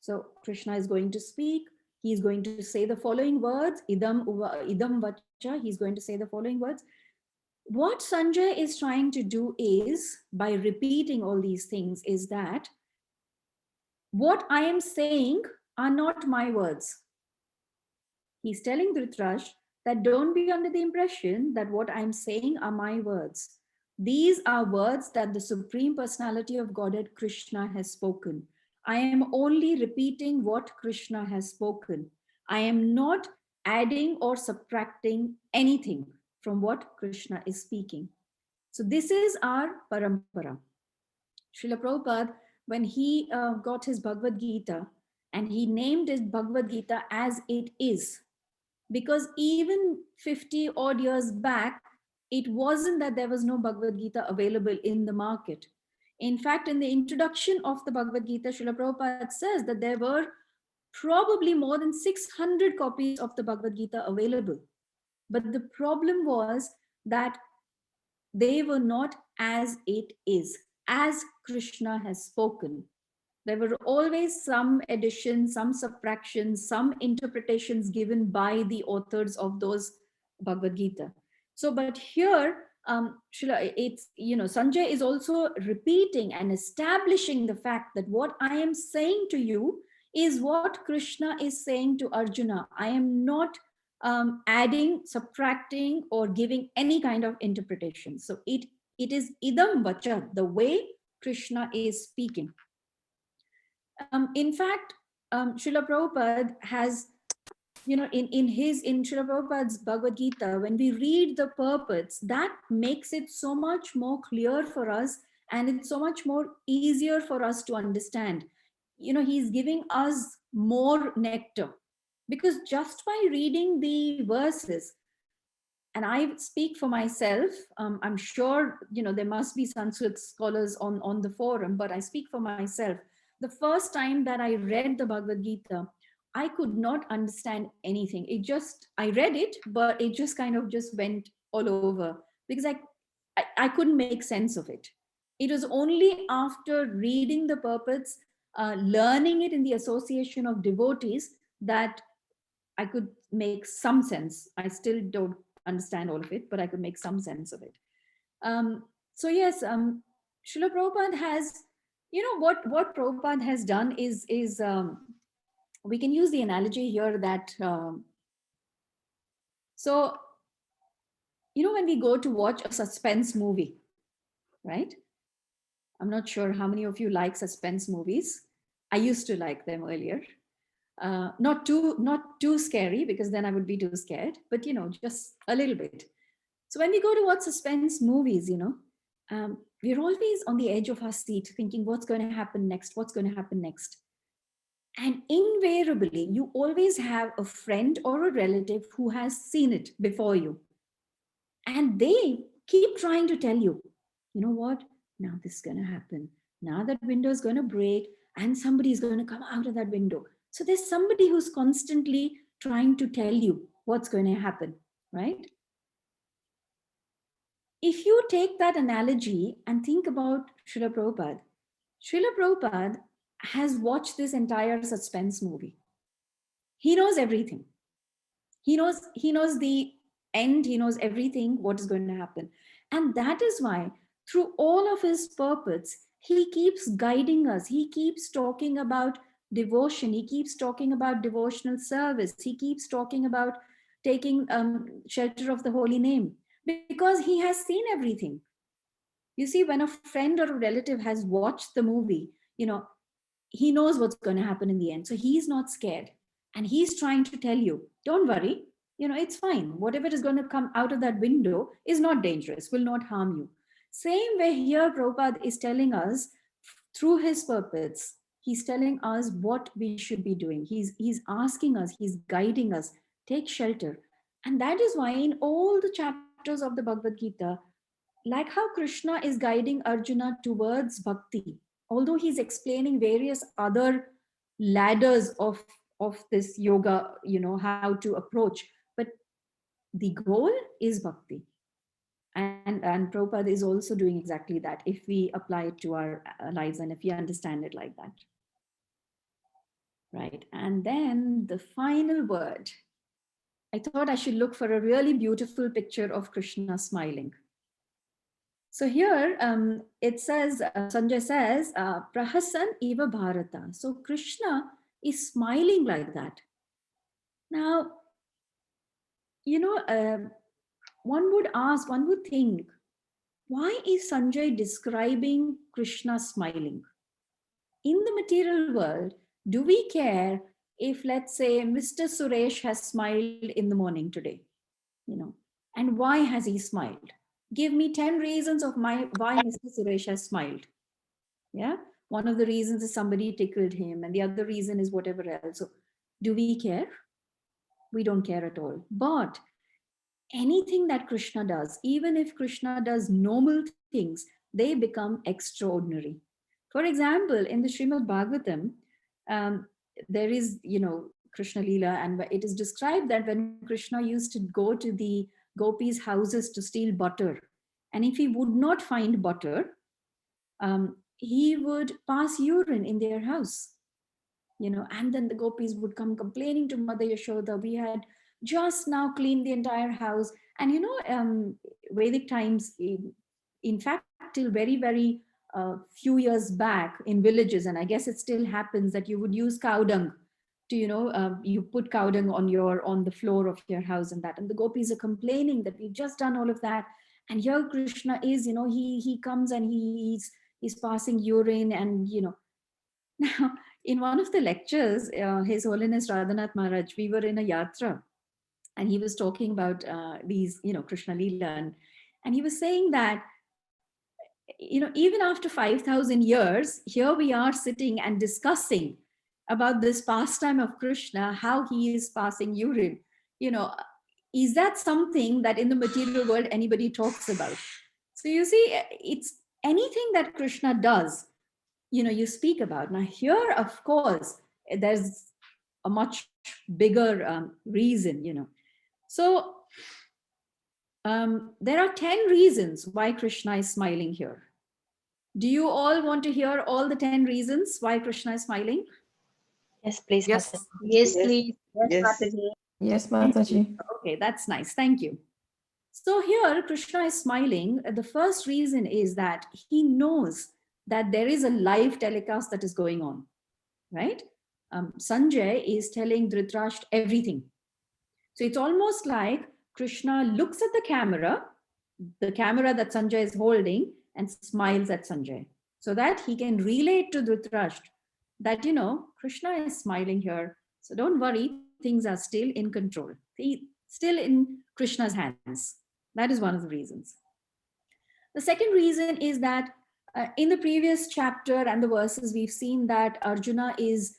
So Krishna is going to speak. He's going to say the following words, idam vacha. He's going to say the following words. What Sanjay is trying to do is, by repeating all these things, is that what I am saying are not my words. He's telling Dhritarashtra that don't be under the impression that what I'm saying are my words. These are words that the Supreme Personality of Godhead Krishna has spoken. I am only repeating what Krishna has spoken. I am not adding or subtracting anything from what Krishna is speaking. So this is our parampara. Srila Prabhupada, when he got his Bhagavad Gita, and he named his Bhagavad Gita as it is, because even 50 odd years back, it wasn't that there was no Bhagavad Gita available in the market. In fact, in the introduction of the Bhagavad Gita, Srila Prabhupada says that there were probably more than 600 copies of the Bhagavad Gita available. But the problem was that they were not as it is, as Krishna has spoken. There were always some additions, some subtractions, some interpretations given by the authors of those Bhagavad Gita. So, but here, it's, Sanjay is also repeating and establishing the fact that what I am saying to you is what Krishna is saying to Arjuna. I am not adding, subtracting, or giving any kind of interpretation. So it is idam vacha, the way Krishna is speaking. In fact, Srila Prabhupada has, in Srila Prabhupada's Bhagavad Gita, when we read the purports, that makes it so much more clear for us, and it's so much more easier for us to understand. he's giving us more nectar, because just by reading the verses, and I speak for myself, I'm sure, there must be Sanskrit scholars on the forum, but I speak for myself. The first time that I read the Bhagavad Gita, I could not understand anything. I read it, but it just kind of just went all over, because I couldn't make sense of it. It was only after reading the purports, learning it in the association of devotees, that I could make some sense. I still don't understand all of it, but I could make some sense of it. So yes, Srila Prabhupada has, what Prabhupada has done is we can use the analogy here that, so, when we go to watch a suspense movie, right? I'm not sure how many of you like suspense movies. I used to like them earlier. Not too scary, because then I would be too scared, but just a little bit. So when we go to watch suspense movies, we're always on the edge of our seat thinking, what's going to happen next? What's going to happen next? And invariably, you always have a friend or a relative who has seen it before you. And they keep trying to tell you, you know what? Now this is going to happen. Now that window is going to break and somebody is going to come out of that window. So there's somebody who's constantly trying to tell you what's going to happen, right? If you take that analogy and think about Srila Prabhupada has watched this entire suspense movie. He knows everything. He knows the end. He knows everything, what is going to happen. And that is why through all of his purports, he keeps guiding us. He keeps talking about devotion. He keeps talking about devotional service. He keeps talking about taking shelter of the holy name, because he has seen everything. You see, when a friend or a relative has watched the movie, he knows what's going to happen in the end. So he's not scared. And he's trying to tell you, don't worry, it's fine. Whatever is going to come out of that window is not dangerous, will not harm you. Same way here, Prabhupada is telling us through his purports, he's telling us what we should be doing. He's asking us, he's guiding us, take shelter. And that is why in all the chapters of the Bhagavad Gita, like how Krishna is guiding Arjuna towards bhakti, although he's explaining various other ladders of this yoga, how to approach, but the goal is bhakti. And Prabhupada is also doing exactly that, if we apply it to our lives and if we understand it like that. Right. And then the final word. I thought I should look for a really beautiful picture of Krishna smiling. So here it says, Sanjay says, Prahasan eva Bharata. So Krishna is smiling like that. Now, one would think, why is Sanjay describing Krishna smiling? In the material world, do we care if, let's say, Mr. Suresh has smiled in the morning today? And why has he smiled? Give me 10 reasons of why Mr. Suresh has smiled. Yeah. One of the reasons is somebody tickled him, and the other reason is whatever else. So do we care? We don't care at all. But anything that Krishna does, even if Krishna does normal things, they become extraordinary. For example, in the Srimad Bhagavatam, there is, Krishna Leela, and it is described that when Krishna used to go to the gopis' houses to steal butter, and if he would not find butter, he would pass urine in their house, and then the gopis would come complaining to Mother Yashoda, we had just now cleaned the entire house. And Vedic times, in fact, till very, very few years back in villages, and I guess it still happens, that you would use cow dung to, you put cow dung on the floor of your house, and the gopis are complaining that we've just done all of that. And here Krishna is, he comes and he's passing urine, and, now in one of the lectures, His Holiness Radhanath Maharaj, we were in a yatra, and he was talking about these, Krishna Leela, and he was saying that even after 5,000 years, here we are sitting and discussing about this pastime of Krishna, how he is passing urine. Is that something that in the material world anybody talks about? So you see, it's anything that Krishna does, you speak about. Now here, of course, there's a much bigger reason, So there are 10 reasons why Krishna is smiling here. Do you all want to hear all the 10 reasons why Krishna is smiling? Yes, please. Yes. Mataji. Yes, Yes. please. Yes. Mataji. Yes, Mataji. Okay, that's nice. Thank you. So here, Krishna is smiling. The first reason is that he knows that there is a live telecast that is going on, right? Sanjay is telling Dhritarashtra everything. So it's almost like Krishna looks at the camera that Sanjay is holding, and smiles at Sanjay, so that he can relate to Dhritarashtra that, Krishna is smiling here. So don't worry, things are still in control. Still in Krishna's hands. That is one of the reasons. The second reason is that in the previous chapter and the verses, we've seen that Arjuna is,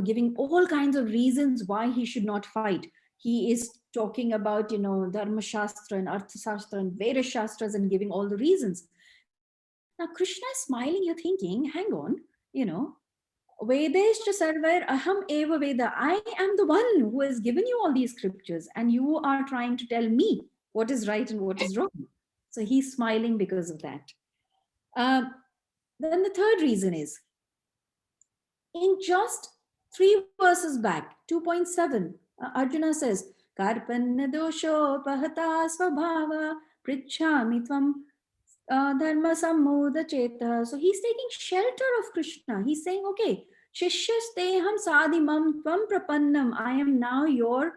giving all kinds of reasons why he should not fight. He is talking about, Dharma Shastra and Artha Shastra and Veda Shastras and giving all the reasons. Now, Krishna is smiling, you're thinking, hang on, Vedeshcha sarvair aham eva veda. I am the one who has given you all these scriptures, and you are trying to tell me what is right and what is wrong. So he's smiling because of that. Then the third reason is, in just 3 verses back, 2.7, Arjuna says, Karpanna dosho pahata svabhava prichhami tvam dharma sammoda cheta. So he's taking shelter of Krishna. He's saying, okay, Shishyasteham sadimam tvam prapannam. I am now your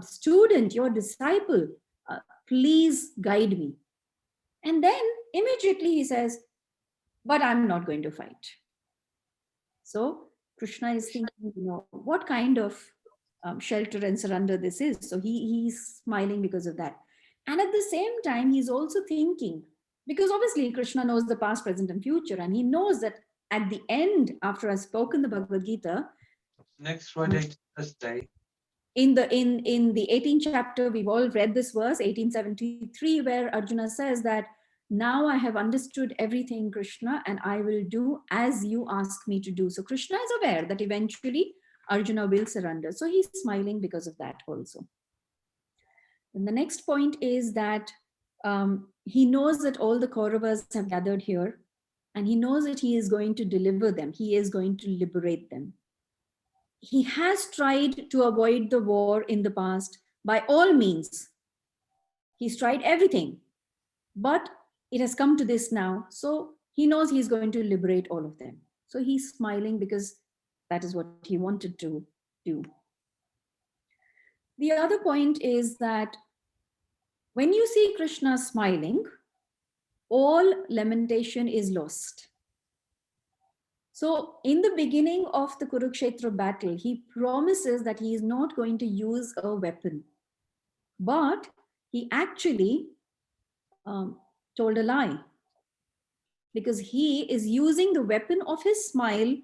student, your disciple. Please guide me. And then immediately he says, but I'm not going to fight. So Krishna is thinking, what kind of shelter and surrender this is. So he's smiling because of that. And at the same time, he's also thinking, because obviously Krishna knows the past, present, and future, and he knows that at the end, after I've spoken the Bhagavad Gita, next Friday, Thursday. In the 18th chapter, we've all read this verse, 1873, where Arjuna says that now I have understood everything, Krishna, and I will do as you ask me to do. So Krishna is aware that eventually Arjuna will surrender. So he's smiling because of that also. And the next point is that he knows that all the Kauravas have gathered here, and he knows that he is going to deliver them. He is going to liberate them. He has tried to avoid the war in the past by all means. He's tried everything, but it has come to this now. So he knows he's going to liberate all of them. So he's smiling because that is what he wanted to do. The other point is that when you see Krishna smiling, all lamentation is lost. So in the beginning of the Kurukshetra battle, he promises that he is not going to use a weapon, but he actually told a lie, because he is using the weapon of his smile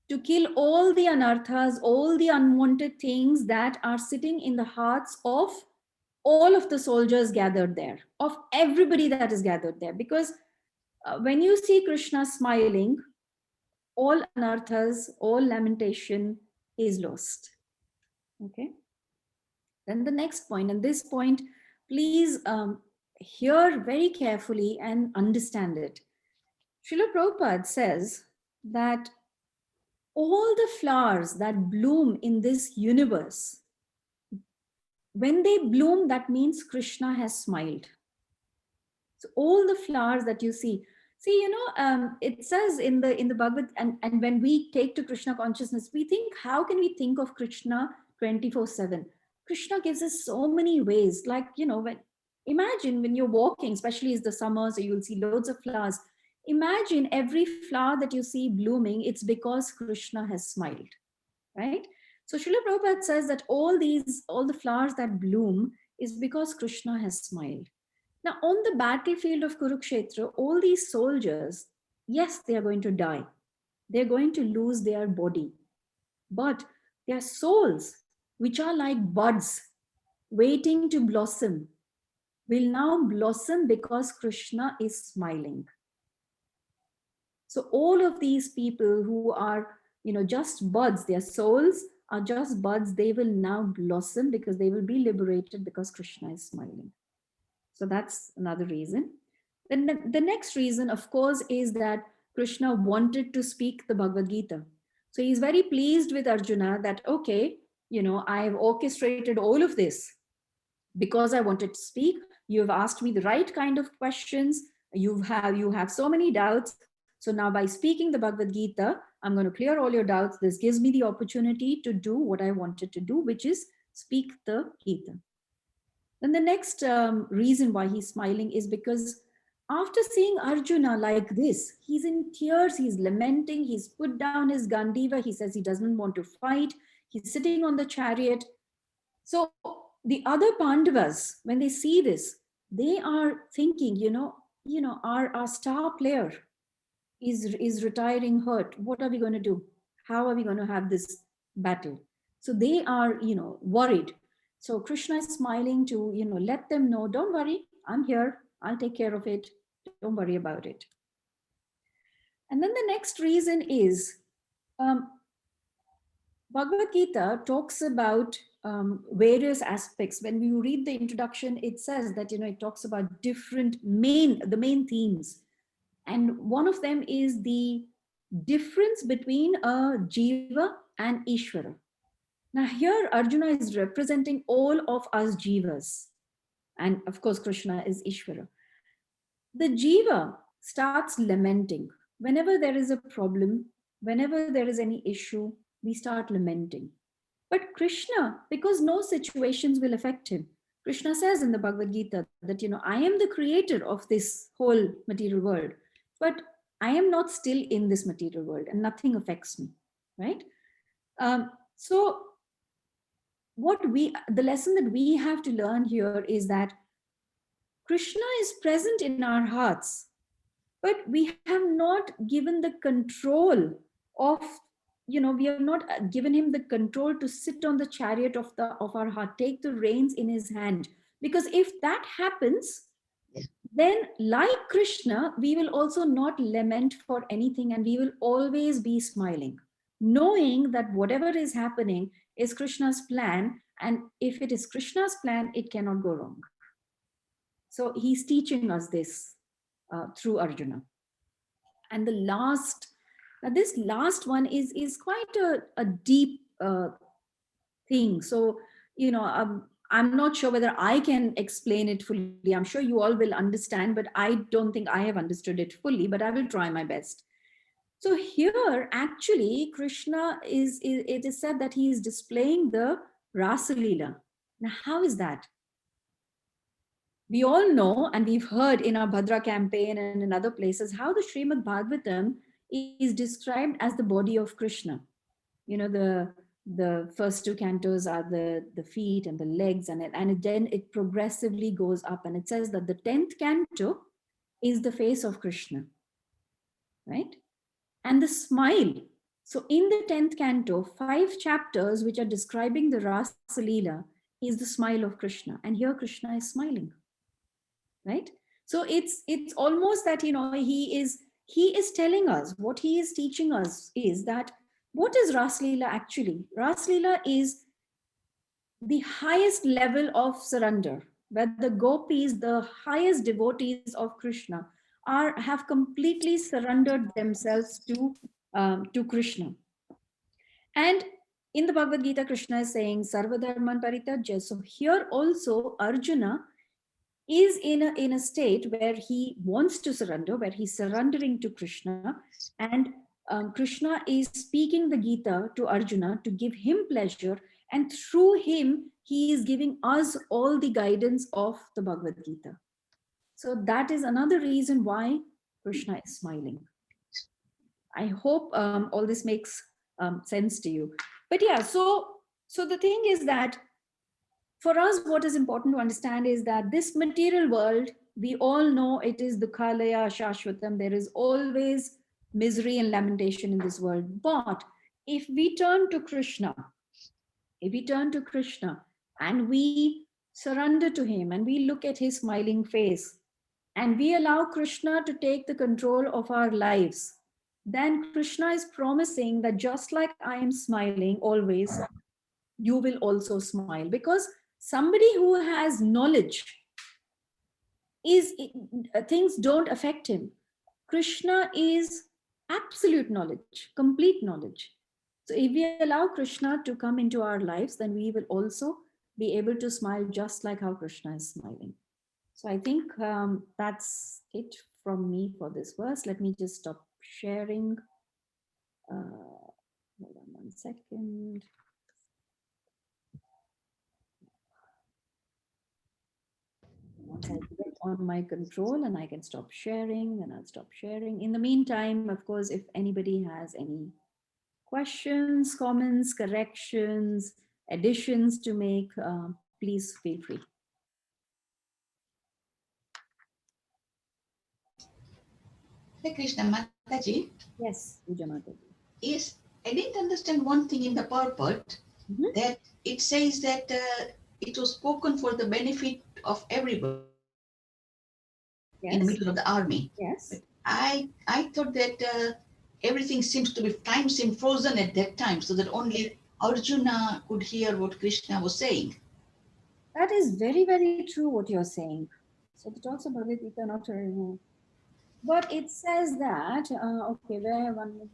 to kill all the anarthas, all the unwanted things that are sitting in the hearts of all of the soldiers gathered there, of everybody that is gathered there. Because when you see Krishna smiling, all anarthas, all lamentation is lost. Okay. Then the next point, and this point, please hear very carefully and understand it. Srila Prabhupada says that all the flowers that bloom in this universe, when they bloom, that means Krishna has smiled. So all the flowers that you see, it says in the Bhagavad, and when we take to Krishna consciousness, we think, how can we think of Krishna 24/7? Krishna gives us so many ways. Like, imagine when you're walking, especially as the summer, so you'll see loads of flowers. Imagine every flower that you see blooming, it's because Krishna has smiled, right? So Srila Prabhupada says that all the flowers that bloom is because Krishna has smiled. Now, on the battlefield of Kurukshetra, all these soldiers, yes, they are going to die. They're going to lose their body. But their souls, which are like buds waiting to blossom, will now blossom because Krishna is smiling. So all of these people who are, just buds, their souls are just buds, they will now blossom because they will be liberated because Krishna is smiling. So that's another reason. Then the next reason, of course, is that Krishna wanted to speak the Bhagavad Gita. So he's very pleased with Arjuna that, okay, I've orchestrated all of this because I wanted to speak. You have asked me the right kind of questions. You have so many doubts. So now by speaking the Bhagavad Gita, I'm going to clear all your doubts. This gives me the opportunity to do what I wanted to do, which is speak the Gita. Then the next reason why he's smiling is because after seeing Arjuna like this, he's in tears, he's lamenting, he's put down his Gandiva, he says he doesn't want to fight, he's sitting on the chariot. So the other Pandavas, when they see this, they are thinking, our star player is retiring hurt. What are we going to do? How are we going to have this battle? So they are, worried. So Krishna is smiling to, let them know, don't worry, I'm here. I'll take care of it. Don't worry about it. And then the next reason is Bhagavad Gita talks about various aspects. When you read the introduction, it says that, it talks about the main themes. And one of them is the difference between a Jiva and Ishvara. Now here Arjuna is representing all of us Jivas. And of course, Krishna is Ishvara. The Jiva starts lamenting. Whenever there is a problem, whenever there is any issue, we start lamenting. But Krishna, because no situations will affect him, Krishna says in the Bhagavad Gita that, I am the creator of this whole material world, but I am not still in this material world and nothing affects me, right? So the lesson that we have to learn here is that Krishna is present in our hearts, but we have not given the control of, we have not given him the control to sit on the chariot of our heart, take the reins in his hand. Because if that happens, then like Krishna, we will also not lament for anything and we will always be smiling, knowing that whatever is happening is Krishna's plan. And if it is Krishna's plan, it cannot go wrong. So he's teaching us this through Arjuna. And this last one is quite a deep thing. So, I'm not sure whether I can explain it fully. I'm sure you all will understand, but I don't think I have understood it fully, but I will try my best. So here, actually, Krishna it is said that he is displaying the Rasa Leela. Now, how is that? We all know, and we've heard in our Bhadra campaign and in other places, how the Srimad Bhagavatam is described as the body of Krishna. The first two cantos are the feet and the legs, and then it progressively goes up. And it says that the 10th canto is the face of Krishna, right? And the smile. So in the 10th canto, 5 chapters which are describing the Rasa Leela is the smile of Krishna. And here Krishna is smiling, right? So it's almost that, he is telling us, what he is teaching us is that, what is Rasa Leela actually? Rasa Leela is the highest level of surrender, where the gopis, the highest devotees of Krishna, have completely surrendered themselves to Krishna. And in the Bhagavad Gita, Krishna is saying, Sarva Dharman Parityajya. So here also Arjuna is in a state where he wants to surrender, where he's surrendering to Krishna, and Krishna is speaking the Gita to Arjuna to give him pleasure, and through him he is giving us all the guidance of the Bhagavad Gita. So that is another reason why Krishna is smiling. I hope all this makes sense to you. But yeah, so the thing is that for us, what is important to understand is that this material world we all know it is Dukhalaya Shashwatam. There is always misery and lamentation in this world. But if we turn to Krishna, and we surrender to him and we look at his smiling face and we allow Krishna to take the control of our lives, then Krishna is promising that just like I am smiling always, you will also smile. Because somebody who has knowledge things don't affect him. Krishna is absolute knowledge, complete knowledge. So if we allow Krishna to come into our lives, then we will also be able to smile just like how Krishna is smiling. So I think that's it from me for this verse. Let me just stop sharing. Hold on 1 second. Once I get on my control and I can stop sharing, then I'll stop sharing. In the meantime, of course, if anybody has any questions, comments, corrections, additions to make, please feel free. Hare Krishna, Mataji. Yes, Puja Mataji. Yes, I didn't understand one thing in the purport, that it says that it was spoken for the benefit of everybody in the middle of the army. Yes. But I thought that everything time seemed frozen at that time, so that only Arjuna could hear what Krishna was saying. That is very, very true what you're saying. So the talks of Bhagavad Gita not to remove. But it says that, okay, where one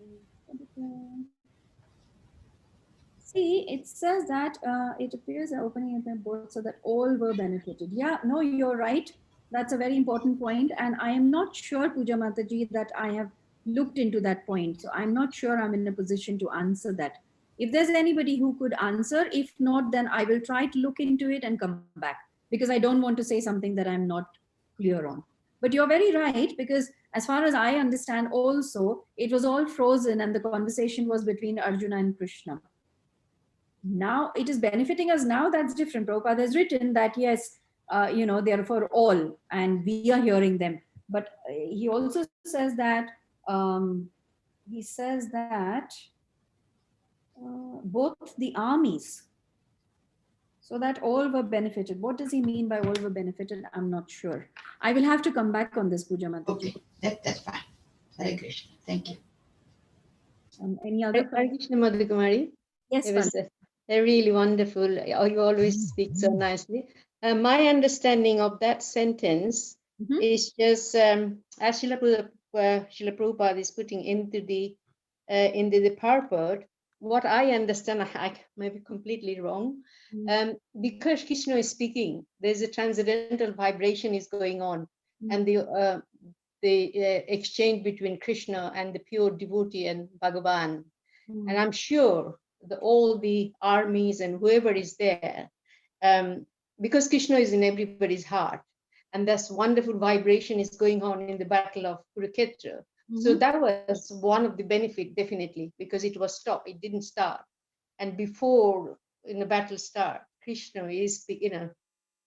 see, it says that it appears that opening up a board so that all were benefited. Yeah, no, you're right. That's a very important point. And I am not sure, Puja Mataji, that I have looked into that point. So I'm not sure I'm in a position to answer that. If there's anybody who could answer, if not, then I will try to look into it and come back, because I don't want to say something that I'm not clear on. But you're very right, because as far as I understand also, it was all frozen and the conversation was between Arjuna and Krishna. Now it is benefiting us now, that's different. Prabhupada has written that, yes, they are for all and we are hearing them. But he also says that, both the armies, so that all were benefited. What does he mean by all were benefited? I'm not sure. I will have to come back on this, Puja Mataji. Okay, that's fine. Hare Krishna. Thank you. Any other Hare Krishna, Madhu Kumari. Yes, it was really wonderful. You always speak so nicely. My understanding of that sentence is just as Srila Prabhupada is putting into the purport. What I understand, I may be completely wrong, because Krishna is speaking, there's a transcendental vibration is going on, and the exchange between Krishna and the pure devotee and Bhagavan. And I'm sure all the armies and whoever is there, because Krishna is in everybody's heart, and this wonderful vibration is going on in the battle of Kurukshetra. So that was one of the benefit, definitely, because it was stopped, it didn't start. And before the battle start, Krishna is,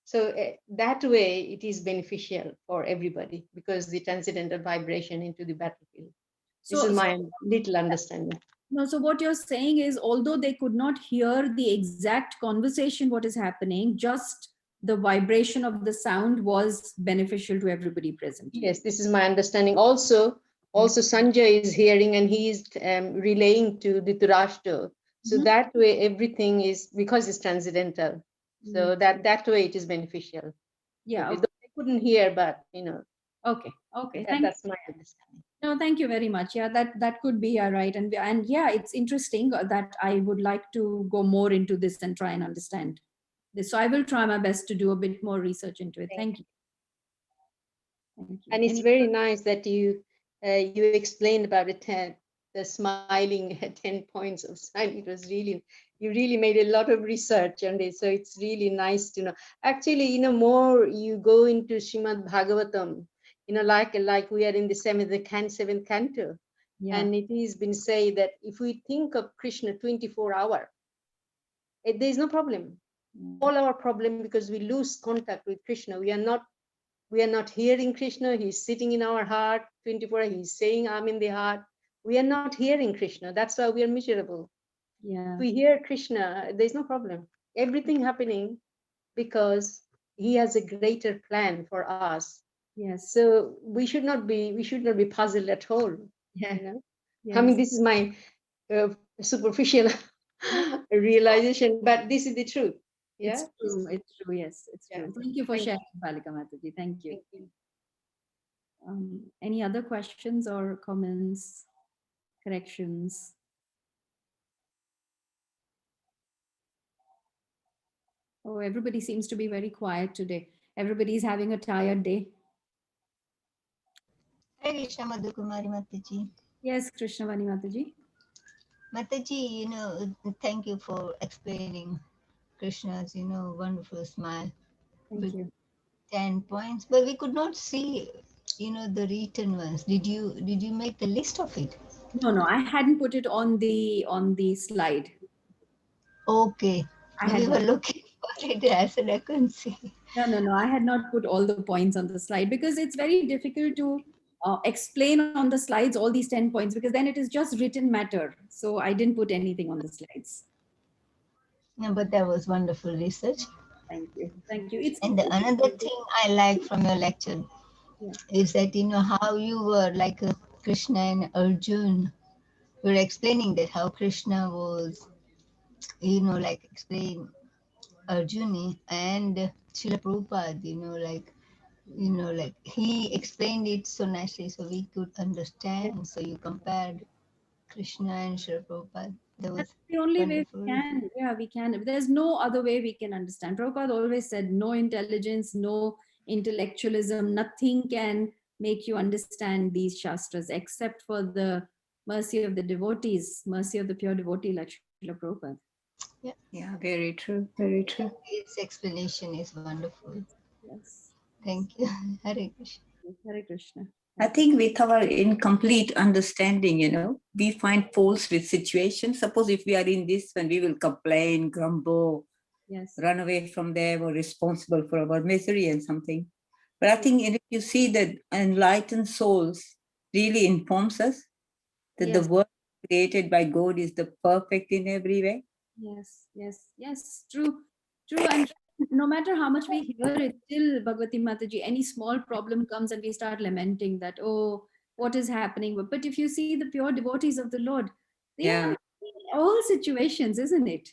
so that way it is beneficial for everybody, because the transcendental vibration into the battlefield. This is my little understanding. No, so what you're saying is, although they could not hear the exact conversation, what is happening, just the vibration of the sound was beneficial to everybody present. Yes, this is my understanding. Also Sanjay is hearing and he is relaying to Dhritarashtra. So that way everything is, because it's transcendental. So that way it is beneficial. Yeah. Okay. They couldn't hear, but Okay. That's my understanding. No, thank you very much. Yeah, that could be right. And yeah, it's interesting that I would like to go more into this and try and understand this. So I will try my best to do a bit more research into it. Thank you. And it's very nice that you explained about the smiling 10 points of smile. It was really, you really made a lot of research on it. So it's really nice to know. Actually, more you go into Srimad Bhagavatam, like we are in the seventh canto. Yeah. And it has been said that if we think of Krishna 24 hours, there is no problem. All our problem, because we lose contact with Krishna. We are not We are not hearing Krishna. He's sitting in our heart 24. He's saying, I'm in the heart. We are not hearing Krishna. That's why we are miserable. Yeah. If we hear Krishna, there's no problem. Everything happening because he has a greater plan for us. Yes. So we should not be puzzled at all. Yeah. You know? Yes. I mean, this is my superficial realization, but this is the truth. Yeah. It's true. It's true. Yes, it's Yeah. true. Thank you for Thank sharing, Balika Mataji. Thank you. you. Any other questions or comments, corrections? Oh, everybody seems to be very quiet today. Everybody's having a tired day. Hare Krishna Madhukumari Mataji. Yes, Krishnavani Mataji. Mataji, thank you for explaining Krishna's, wonderful smile. Thank with you. 10 points, but we could not see, the written ones. Did you make the list of it? No, I hadn't put it on the slide. Okay. We were looking for it. I said I couldn't see. No, I had not put all the points on the slide because it's very difficult to explain on the slides all these 10 points because then it is just written matter. So I didn't put anything on the slides. No, but that was wonderful research. Thank you. Thank you. And another thing I like from your lecture is that, how you were like Krishna and Arjun. You were explaining that how Krishna was, like explain Arjuna and Srila Prabhupada, like he explained it so nicely so we could understand. So you compared Krishna and Srila Prabhupada. That's the only way we can. Yeah, we can. There's no other way we can understand. Prabhupada always said, no intelligence, no intellectualism, nothing can make you understand these shastras except for the mercy of the devotees, mercy of the pure devotee like Srila Prabhupada. Yeah, very true, very true. His explanation is wonderful. Yes. Thank you. Hare Krishna. Hare Krishna. I think with our incomplete understanding, we find faults with situations. Suppose if we are in this one, we will complain, grumble, run away from them or responsible for our misery and something. But I think if you see that enlightened souls really informs us that the world created by God is the perfect in every way. Yes, true. And no matter how much we hear it, still, Bhagavati Mataji, any small problem comes and we start lamenting that, oh, what is happening? But if you see the pure devotees of the Lord, they are in all situations, isn't it?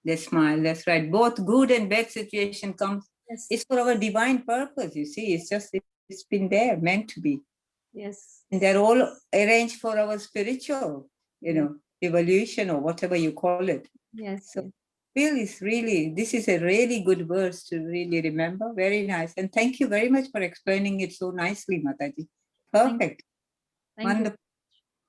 They smile, that's right. Both good and bad situation comes. It's for our divine purpose, you see. It's been there, meant to be. Yes. And they're all arranged for our spiritual, evolution or whatever you call it. Yes. So this is a really good verse to really remember. Very nice. And thank you very much for explaining it so nicely, Mataji. Perfect. Wonderful.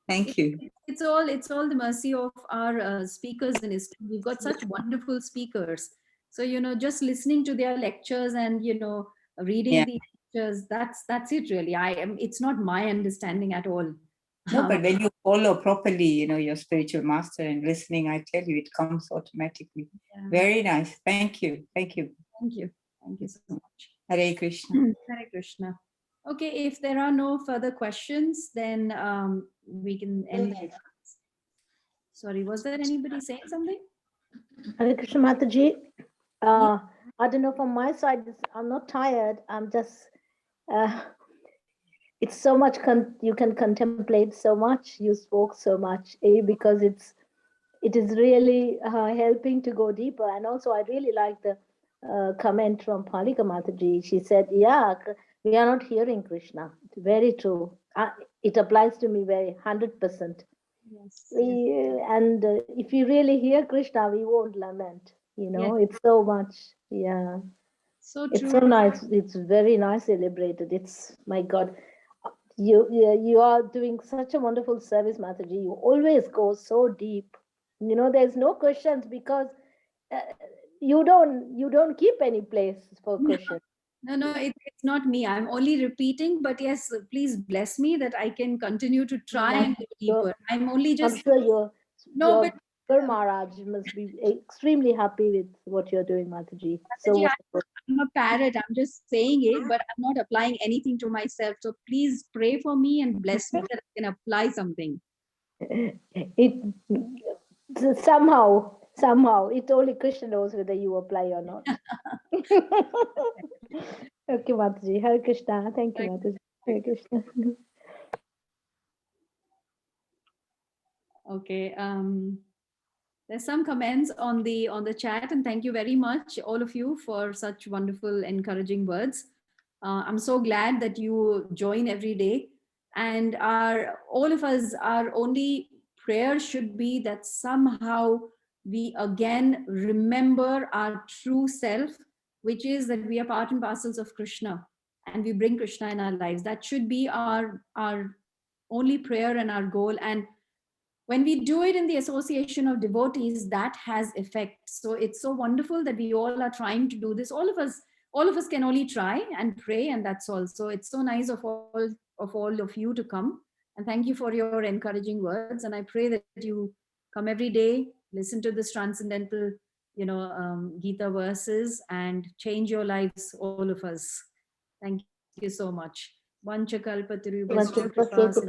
Thank you. It's all the mercy of our speakers in history. We've got such wonderful speakers. So, just listening to their lectures and, reading the lectures, that's it really. It's not my understanding at all. No, but when you follow properly, your spiritual master and listening, I tell you, it comes automatically. Yeah. Very nice. Thank you. Thank you. Thank you so much. Hare Krishna. Hare Krishna. Okay, if there are no further questions, then we can end it. Sorry, was there anybody saying something? Hare Krishna Mataji. I don't know, from my side, I'm not tired. I'm just, it's so much, you can contemplate so much, you spoke so much, because it is really helping to go deeper. And also I really like the comment from Balika Mataji. She said, yeah, we are not hearing Krishna. It's very true. It applies to me 100%. Yes. And if you really hear Krishna, we won't lament. It's so much. Yeah. So true. It's so nice. It's very nicely elaborated. It's, my God, you are doing such a wonderful service, Mataji. You always go so deep. There's no questions because you don't keep any place for questions. No, it's not me. I'm only repeating, but yes, please bless me that I can continue to try and go deeper. I'm only just. I'm sure your Maharaj must be extremely happy with what you're doing, Mataji. So I'm a parrot. I'm just saying it, but I'm not applying anything to myself. So please pray for me and bless me that I can apply something. It somehow it only Krishna knows whether you apply or not. Okay, Mataji. Hare Krishna. Thank you, Mataji. Hare Krishna. Okay. There's some comments on the chat, and thank you very much, all of you, for such wonderful, encouraging words. I'm so glad that you join every day, and all of us, our only prayer should be that somehow we again remember our true self, which is that we are part and parcels of Krishna, and we bring Krishna in our lives. That should be our only prayer and our goal. And when we do it in the association of devotees, that has effect. So it's so wonderful that we all are trying to do this. All of us can only try and pray, and that's all. So it's so nice of all of you to come, and thank you for your encouraging words. And I pray that you come every day, listen to this transcendental, Gita verses, and change your lives, all of us. Thank you so much. Vanchakalpatarubhyascha kripa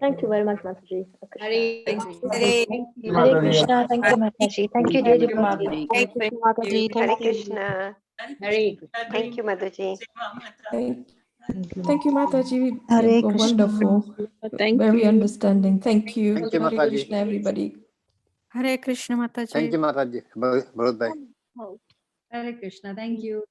Thank you very much, Mataji. Hare Krishna. Thank you, Mataji. Thank you, dear devotee. Hare Krishna, Mataji. Hare Thank you. Krishna. Thank you, Mataji. Thank you, Mataji. Hare You were Krishna. wonderful. Very understanding. Thank you. Thank you, Hare Mataji. Krishna, everybody. Hare Krishna, Mataji. Thank you, Mataji. Bharat bhai. Hare Krishna. Thank you.